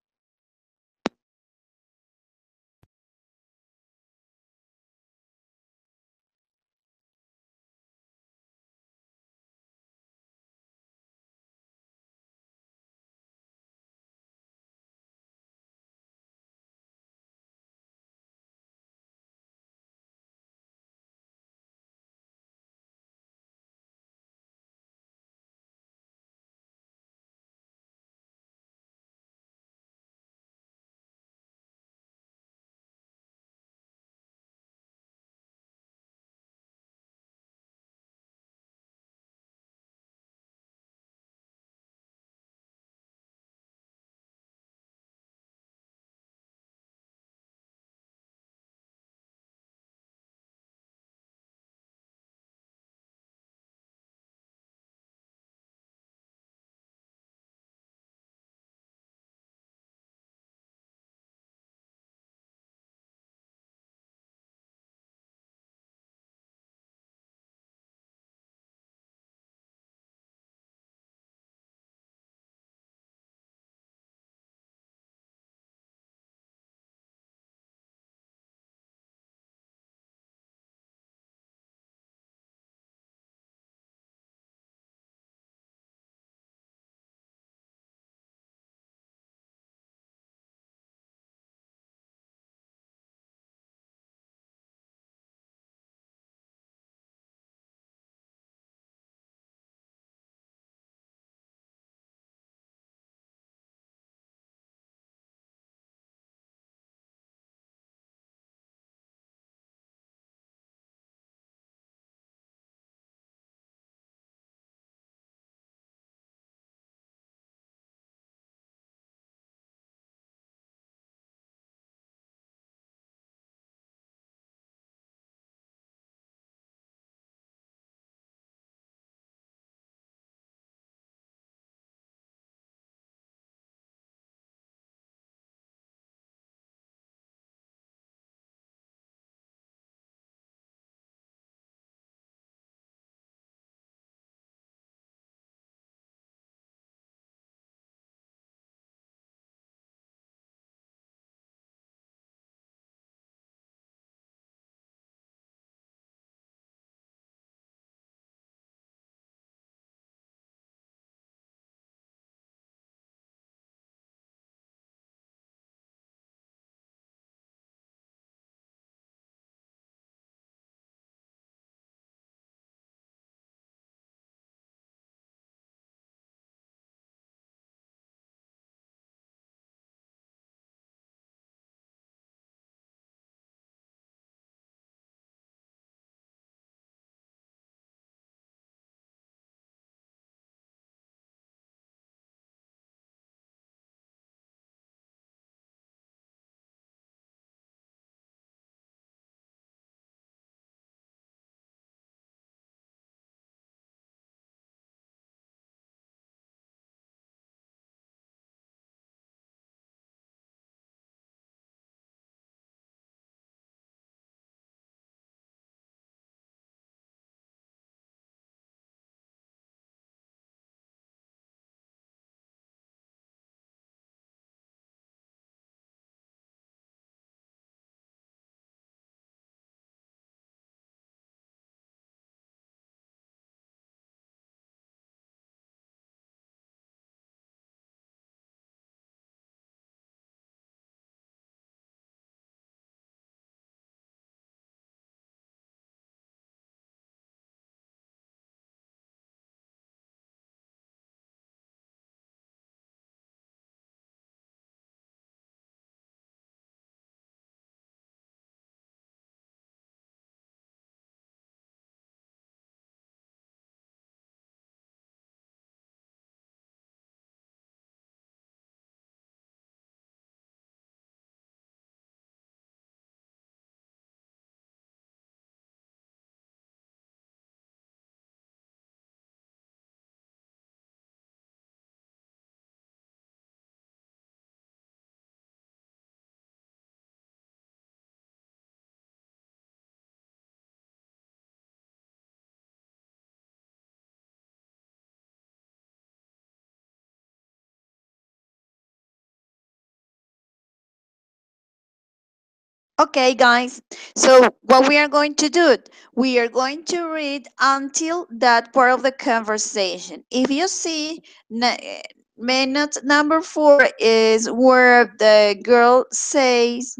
Okay, guys. So what we are going to do, we are going to read until that part of the conversation. If you see, minute number 4 is where the girl says,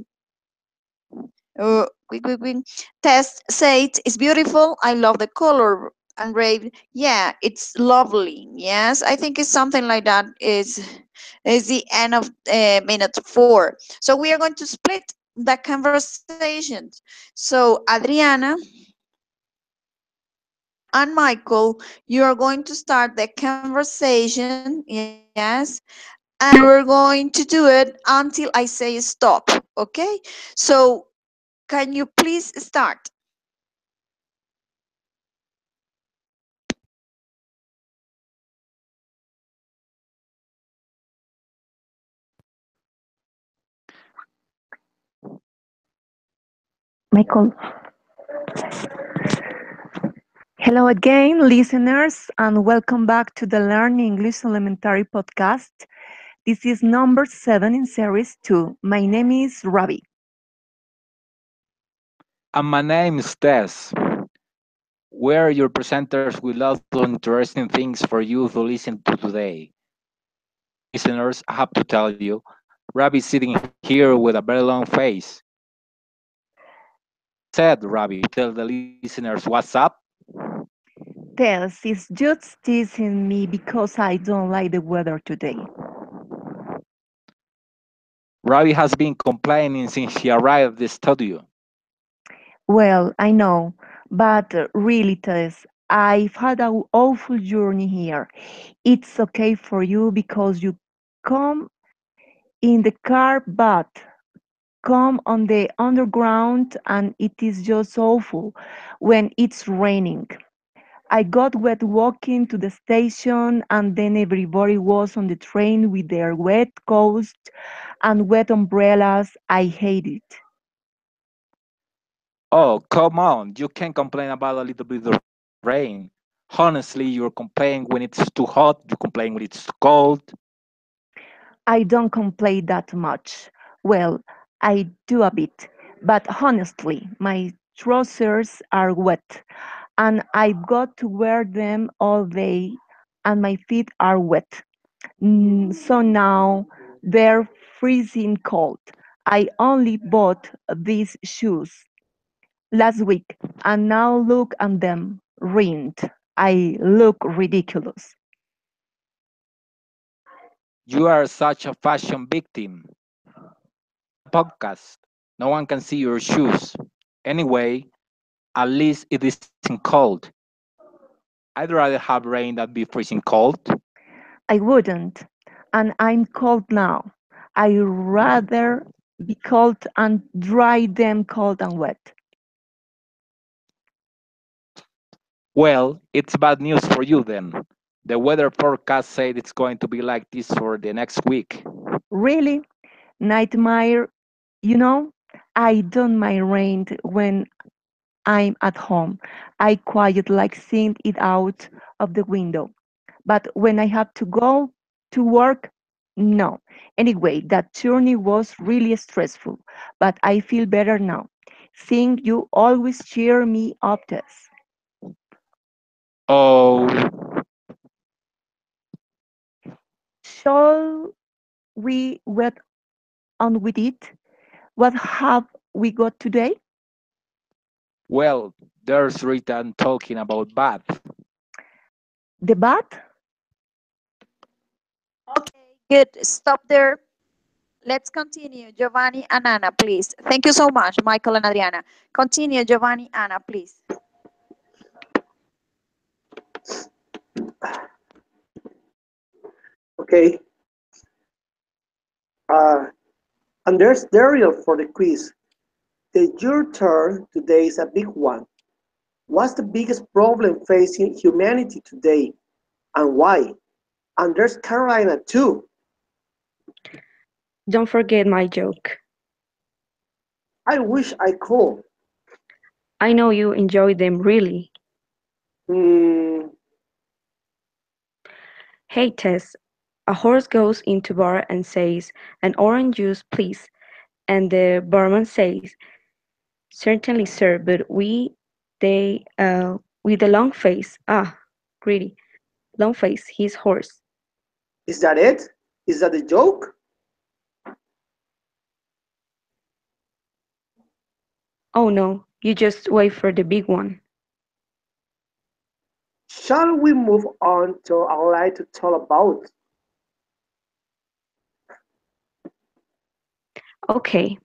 quick, quick, quick. Test says it's beautiful. I love the color. And Rave, yeah, it's lovely. Yes, I think it's something like that. Is the end of minute 4. So we are going to split the conversations. So Adriana and Michael, you are going to start the conversation. Yes, and we're going to do it until I say stop. Okay, so can you please start? Michael. Hello again, listeners, and welcome back to the Learn English Elementary podcast. This is number 7 in series 2. My name is Ravi. And my name is Tess. We're your presenters with lots of interesting things for you to listen to today. Listeners, I have to tell you, Ravi is sitting here with a very long face. Said Ravi, tell the listeners what's up. Tess is just teasing me because I don't like the weather today. Ravi has been complaining since he arrived at the studio. Well, I know, but really, Tess, I've had an awful journey here. It's okay for you because you come in the car, but come on the underground and it is just awful when it's raining. I got wet walking to the station, and then everybody was on the train with their wet coats and wet umbrellas. I hate it. Oh, come on, you can complain about a little bit of rain. Honestly, you're complaining when it's too hot, you complain when it's too cold. I don't complain that much. Well, I do a bit, but honestly, my trousers are wet and I've got to wear them all day and my feet are wet. So now they're freezing cold. I only bought these shoes last week and now look at them ruined. I look ridiculous. You are such a fashion victim. This is a podcast. No one can see your shoes. Anyway, at least it isn't cold. I'd rather have rain than be freezing cold. I wouldn't, and I'm cold now. I'd rather be cold and dry than cold and wet. Well, it's bad news for you then. The weather forecast said it's going to be like this for the next week. Really? Nightmare? You know, I don't mind rain when I'm at home. I quite like seeing it out of the window. But when I have to go to work, no. Anyway, that journey was really stressful, but I feel better now. Seeing you always cheer me up, Tess. Oh, Shall we get on with it? What have we got today? well, there's written talking about bath. The bat? Okay, good. Stop there. Let's continue. Giovanni and Anna, please. Thank you so much, Michael and Adriana. Continue, Giovanni, Anna, please. Okay. Uh, and there's Daryl for the quiz. The your turn today is a big one. What's the biggest problem facing humanity today, and why? And there's Carolina too. Don't forget my joke. I wish I could. I know you enjoy them really. Hmm, Hey Tess, a horse goes into bar and says, "An orange juice, please." And the barman says, "Certainly, sir, but with the long face, greedy, long face, he's hoarse." Is that it? Is that the joke? "Oh no, you just wait for the big one." Shall we move on to I would like to talk about? Okay,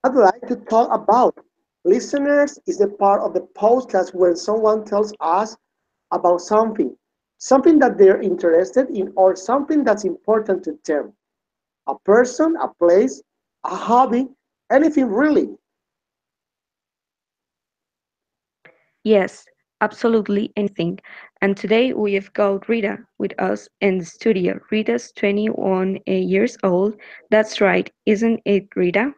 I'd like to talk about. Listeners is the part of the podcast when someone tells us about something, something that they're interested in, or something that's important to them. A person, a place, a hobby, anything really. yes, absolutely anything. And today we've got Rita with us in the studio. Rita's 21 years old. That's right, isn't it, Rita?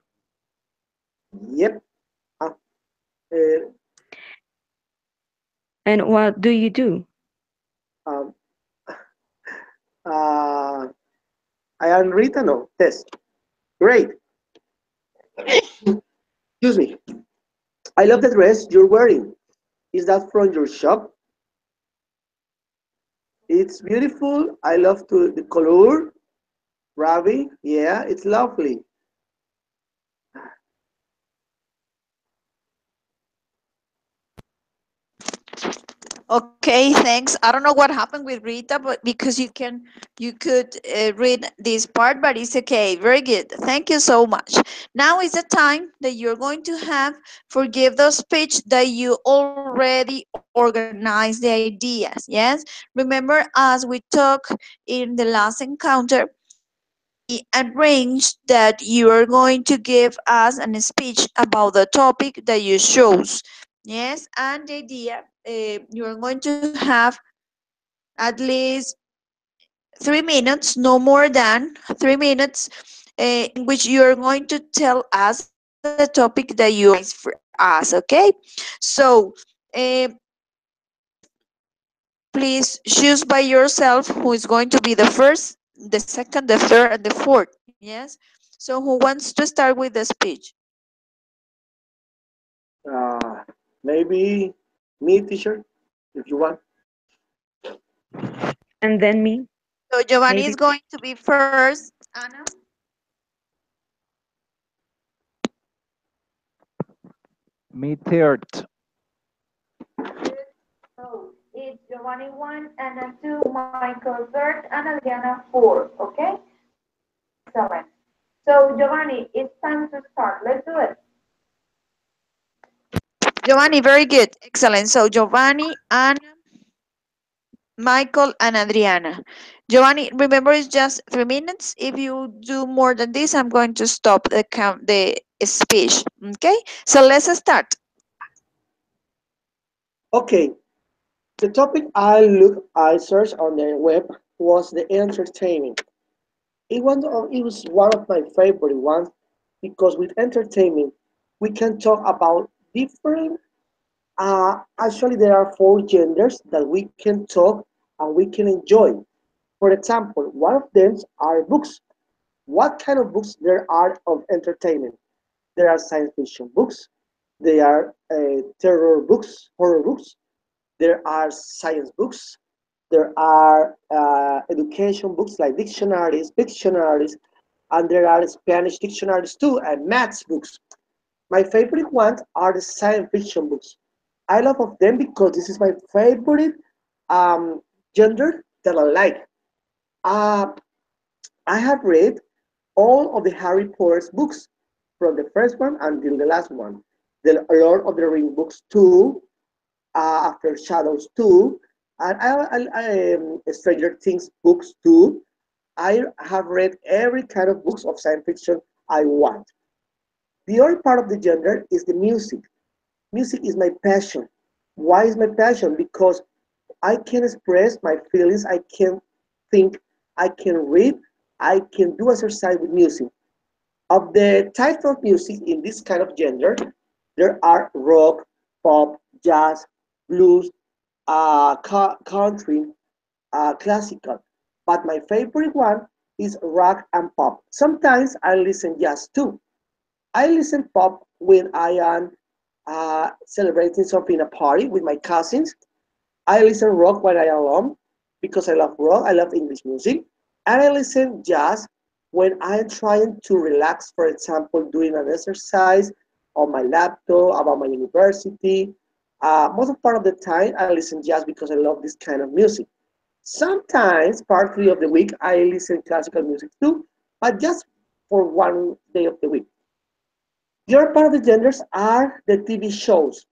Yep. Uh, uh, And what do you do? um, uh, I am Rita. No, yes. Great. Excuse me. I love the dress you're wearing. Is that from your shop? It's beautiful. I love the color. Ravi. Yeah, it's lovely. Okay, thanks. I don't know what happened with Rita, but because you could read this part, but it's okay. Very good. Thank you so much. Now is the time that you're going to have for give the speech that you already organized the ideas. Yes. Remember, as we talked in the last encounter, we arranged that you are going to give us a speech about the topic that you chose. Yes, and the idea you are going to have at least 3 minutes, no more than 3 minutes, in which you are going to tell us the topic that you organize for us. Okay, so please choose by yourself who is going to be the first, the second, the third, and the fourth. Yes. So who wants to start with the speech? Uh, Maybe me, teacher, if you want. And then me, So Giovanni is maybe. going to be first. Anna. Me third. So it's Giovanni 1, Anna 2, Michael third, and Adriana 4. Okay? Excellent. So Giovanni, it's time to start. Let's do it. Giovanni, very good. Excellent. So Giovanni, Anna, Michael, and Adriana. Giovanni, remember it's just 3 minutes. If you do more than this, I'm going to stop the count, the speech. Okay? So let's start. Okay, the topic I searched on the web was the entertainment. It was one of my favorite ones because with entertainment we can talk about different. Actually, there are four genders that we can talk and we can enjoy. For example, one of them are books. What kind of books there are of entertainment? There are science fiction books. There are terror books, horror books. There are science books. There are education books like dictionaries, and there are Spanish dictionaries too, and maths books. My favorite ones are the science fiction books. I love of them because this is my favorite um, gender that I like. Uh, I have read all of the Harry Potter's books, from the first one until the last one. The Lord of the Rings books too, After Shadows too, and Stranger Things books too. I have read every kind of books of science fiction I want. The other part of the gender is the music. Music is my passion. Why is my passion? Because I can express my feelings, I can think, I can read, I can do exercise with music. Of the types of music in this kind of gender, there are rock, pop, jazz, blues, country, classical. But my favorite one is rock and pop. Sometimes I listen jazz too. I listen pop when I am celebrating something in a party with my cousins. I listen rock when I am alone because I love rock. I love English music. And I listen jazz when I am trying to relax, for example, doing an exercise on my laptop about my university. Most of part of the time, I listen jazz because I love this kind of music. Sometimes, partly of the week, I listen classical music too, but just for one day of the week. The other part of the genders are the TV shows.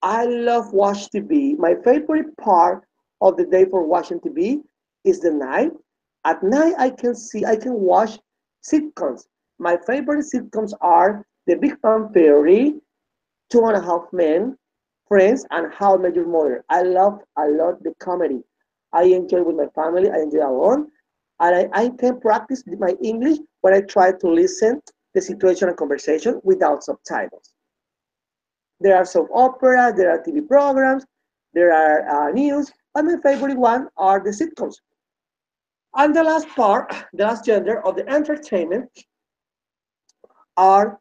I love watch TV. My favorite part of the day for watching TV is the night. At night, I can watch sitcoms. My favorite sitcoms are The Big Bang Theory, Two and a Half Men, Friends, and How I Met Your Mother. I love a lot the comedy. I enjoy with my family. I enjoy alone, and I can practice my English when I try to listen the situation and conversation without subtitles. There are soap opera, there are TV programs, there are news, but my favorite one are the sitcoms. And the last part, the last gender of the entertainment are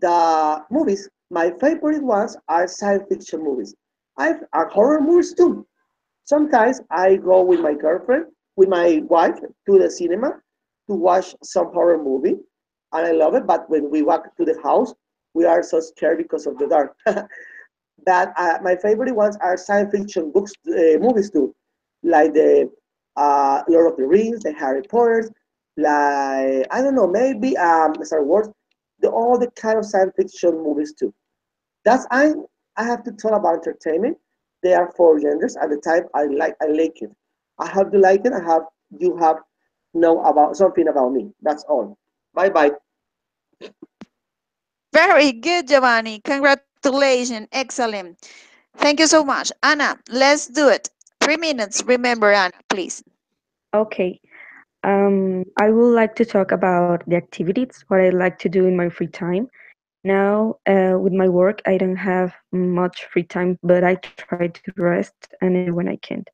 the movies. My favorite ones are science fiction movies. I are horror movies too. Sometimes I go with my girlfriend, with my wife to the cinema to watch some horror movie, and I love it. But when we walk to the house, we are so scared because of the dark. That my favorite ones are science fiction books, movies too, like the Lord of the Rings, the Harry Potters, like I don't know, maybe Star Wars, all the kind of science fiction movies too. That's I have to talk about entertainment. There are four genders at the time. I like it. I have to like it. I have you have know about something about me. That's all. Bye bye. Very good, Giovanni. Congratulations. Excellent. Thank you so much. Anna, let's do it. 3 minutes. Remember, Anna, please. Okay. I would like to talk about the activities, what I like to do in my free time. Now, with my work, I don't have much free time, but I try to rest and enjoy when I can.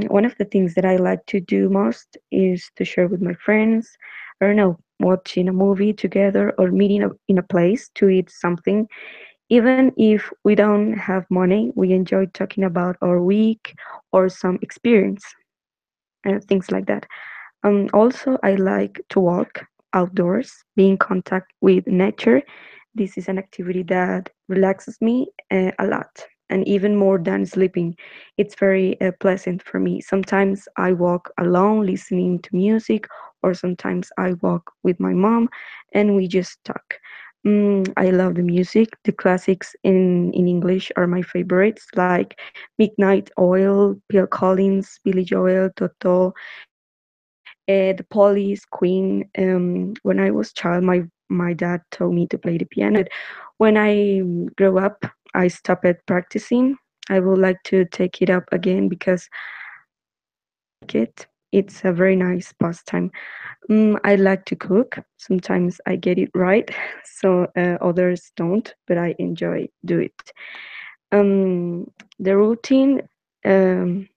One of the things that I like to do most is to share with my friends. I don't know, watching a movie together or meeting in a place to eat something. Even if we don't have money, we enjoy talking about our week or some experience and things like that. Also, I like to walk outdoors, be in contact with nature. This is an activity that relaxes me a lot, and even more than sleeping. It's very pleasant for me. Sometimes I walk alone, listening to music, or sometimes I walk with my mom and we just talk. I love the music. The classics in English are my favorites, like Midnight Oil, Phil Collins, Billy Joel, Toto, the Police, Queen. When I was child, my dad told me to play the piano, but when I grew up, I stopped practicing. I would like to take it up again because I like it. It's a very nice pastime. I like to cook. Sometimes I get it right, so others don't, but I enjoy do it. The routine. Um,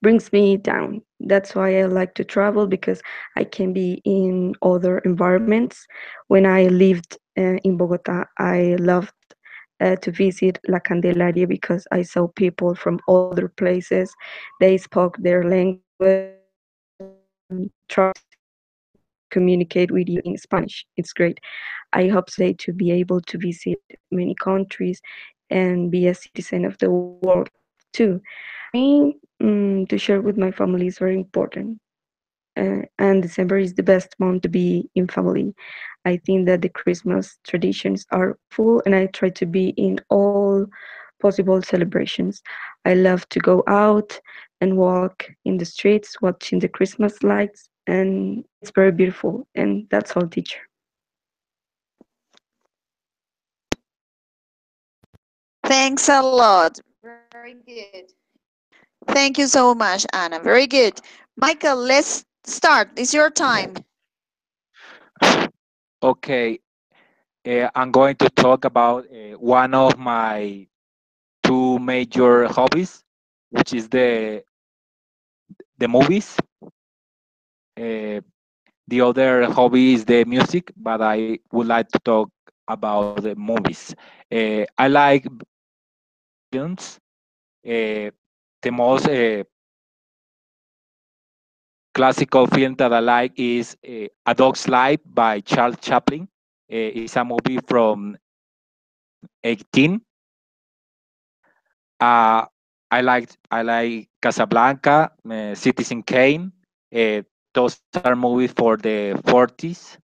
brings me down. That's why I like to travel because I can be in other environments. When I lived in Bogota, I loved to visit La Candelaria because I saw people from other places. They spoke their language and try to communicate with you in Spanish. It's great. I hope someday to be able to visit many countries and be a citizen of the world too. For me, to share with my family is very important. And December is the best month to be in family. I think that the Christmas traditions are wonderful, and I try to be in all possible celebrations. I love to go out and walk in the streets watching the Christmas lights, and it's very beautiful. And that's all, teacher. Thanks a lot. Very good. Thank you so much, Anna. Very good. Michael, let's start. It's your time. Okay, I'm going to talk about one of my two major hobbies, which is the movies. Uh, The other hobby is the music, but I would like to talk about the movies. I like films. The most classical film that I like is A Dog's Life by Charles Chaplin. It's a movie from 18. Uh, I like Casablanca, Citizen Kane. Uh, those are movies for the 40s.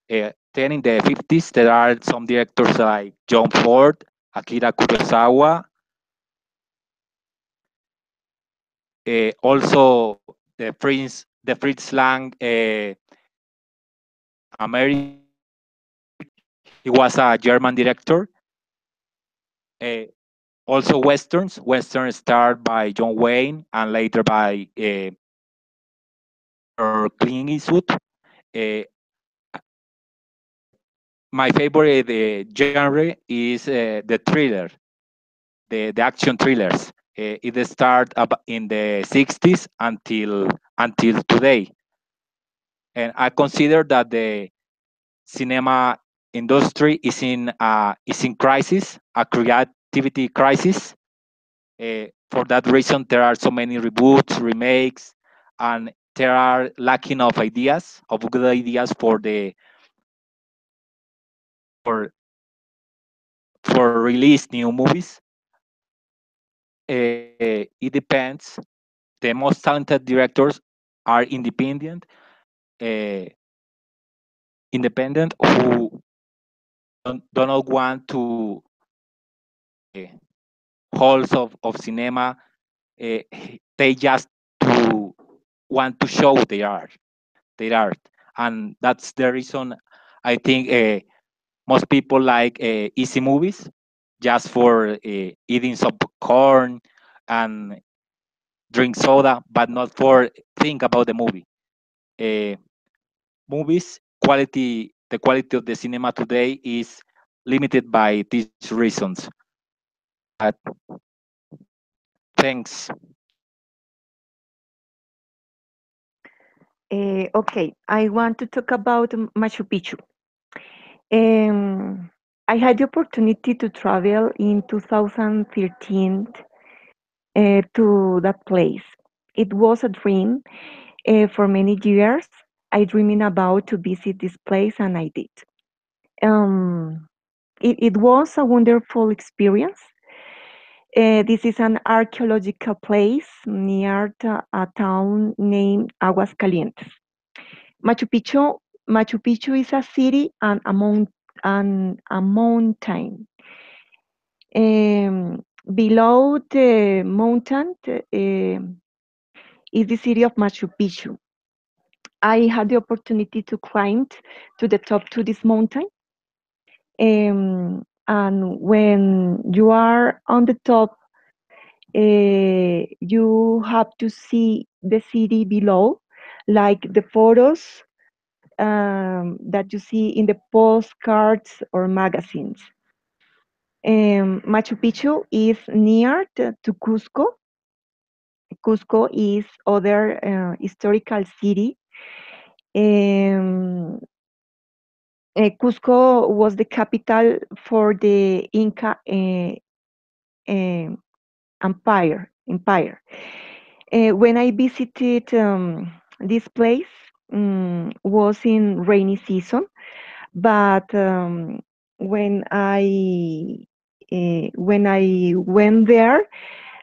Then in the 50s, there are some directors like John Ford, Akira Kurosawa, also the Fritz Lang, American. He was a German director. Uh, Also westerns. Westerns started by John Wayne and later by Dr. Clint Eastwood. Uh, my favorite genre is the thriller, the action thrillers. It started in the 60s until today, and I consider that the cinema industry is in crisis, a creativity crisis. For that reason, there are so many reboots, remakes, and there are lacking of good ideas for for release new movies. It depends. The most talented directors are uh, independent who do not want to uh, halls of cinema. Uh, they just to want to show their art, and that's the reason I think most people like easy movies, just for eating some popcorn and drink soda, but not for think about the movie. Uh, Movies the quality of the cinema today is limited by these reasons. But thanks. Okay, I want to talk about Machu Picchu. Um, I had the opportunity to travel in 2013 to that place. It was a dream for many years. I dreaming about to visit this place, and I did. Um, it was a wonderful experience. This is an archaeological place near a town named Aguascalientes. Machu Picchu, Machu Picchu is a city and a mountain. Um, Below the mountain is the city of Machu Picchu. I had the opportunity to climb to the top to this mountain. And when you are on the top, you have to see the city below, like the photos that you see in the postcards or magazines. Machu Picchu is near to Cusco. Cusco is other historical city. Um, Cusco was the capital for the Inca um, empire. When I visited this place, was in rainy season, but when I went there,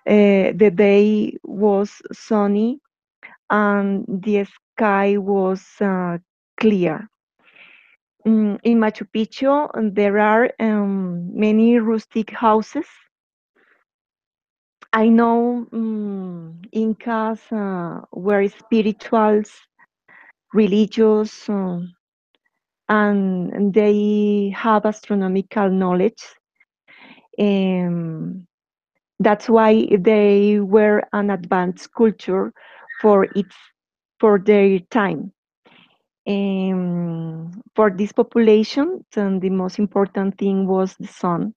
the day was sunny and the sky was clear. In Machu Picchu, there are many rustic houses. I know Incas were spirituals, religious, and they have astronomical knowledge. Um, that's why they were an advanced culture for its for their time. For this population, the most important thing was the sun.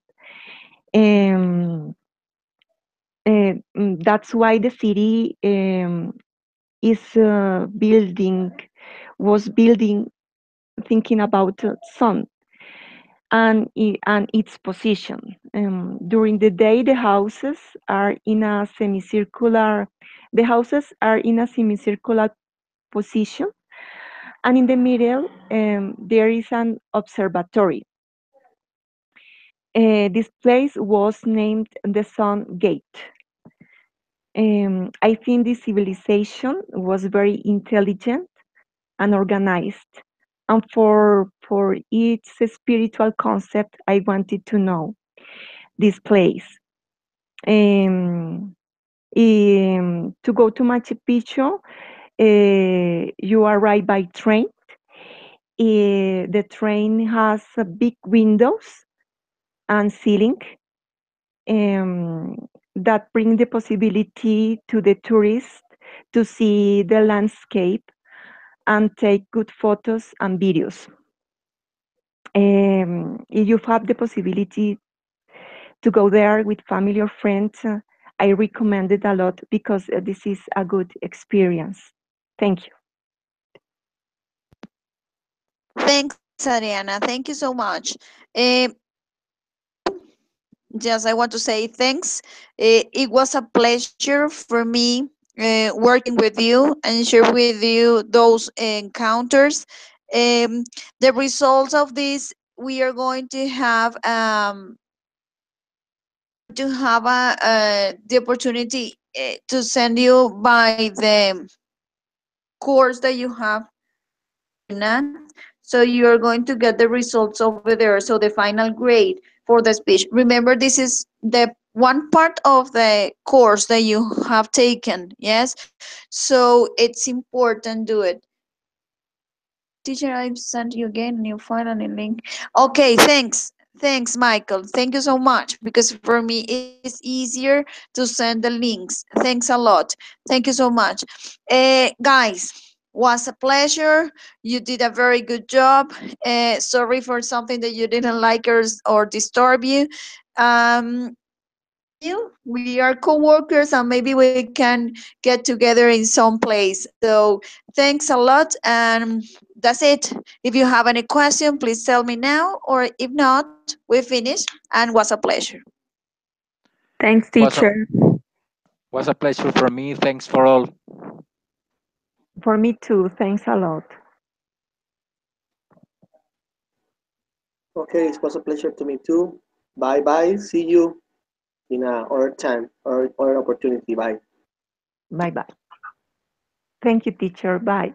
Um, that's why the city is building was building, thinking about sun and its position. During the day, the houses are in a semicircular. The houses are in a semicircular position, and in the middle there is an observatory. This place was named the Sun Gate. I think this civilization was very intelligent and organized, and for its spiritual concept, I wanted to know this place. Um, to go to Machu Picchu, you arrive by train. The train has big windows and ceiling um, that bring the possibility to the tourist to see the landscape and take good photos and videos. If you have the possibility to go there with family or friends, I recommend it a lot because this is a good experience. Thank you. Thanks, Ariana. Thank you so much. Uh, Yes, I want to say thanks. It was a pleasure for me working with you and share with you those encounters. Um, the results of this, we are going to have the opportunity to send you by the course that you have UNAT. So you are going to get the results over there. So the final grade for the speech. Remember, this is the one part of the course that you have taken. Yes. So it's important do it. Teacher, I sent you again a new file and a link. Okay, thanks. Thanks, Michael. Thank you so much because for me it's easier to send the links. Thanks a lot. Thank you so much. Guys, was a pleasure. You did a very good job. Sorry for something that you didn't like or disturb you. I love you. We are co-workers and maybe we can get together in some place. So thanks a lot. And that's it. If you have any question, please tell me now. Or if not, we finish and was a pleasure. Thanks, Was a teacher. was a pleasure for me. Thanks for all. For me too. Thanks a lot. Okay, it was a pleasure to me too. Bye bye. See you in other time or opportunity. Bye. Bye bye. Thank you, teacher. Bye.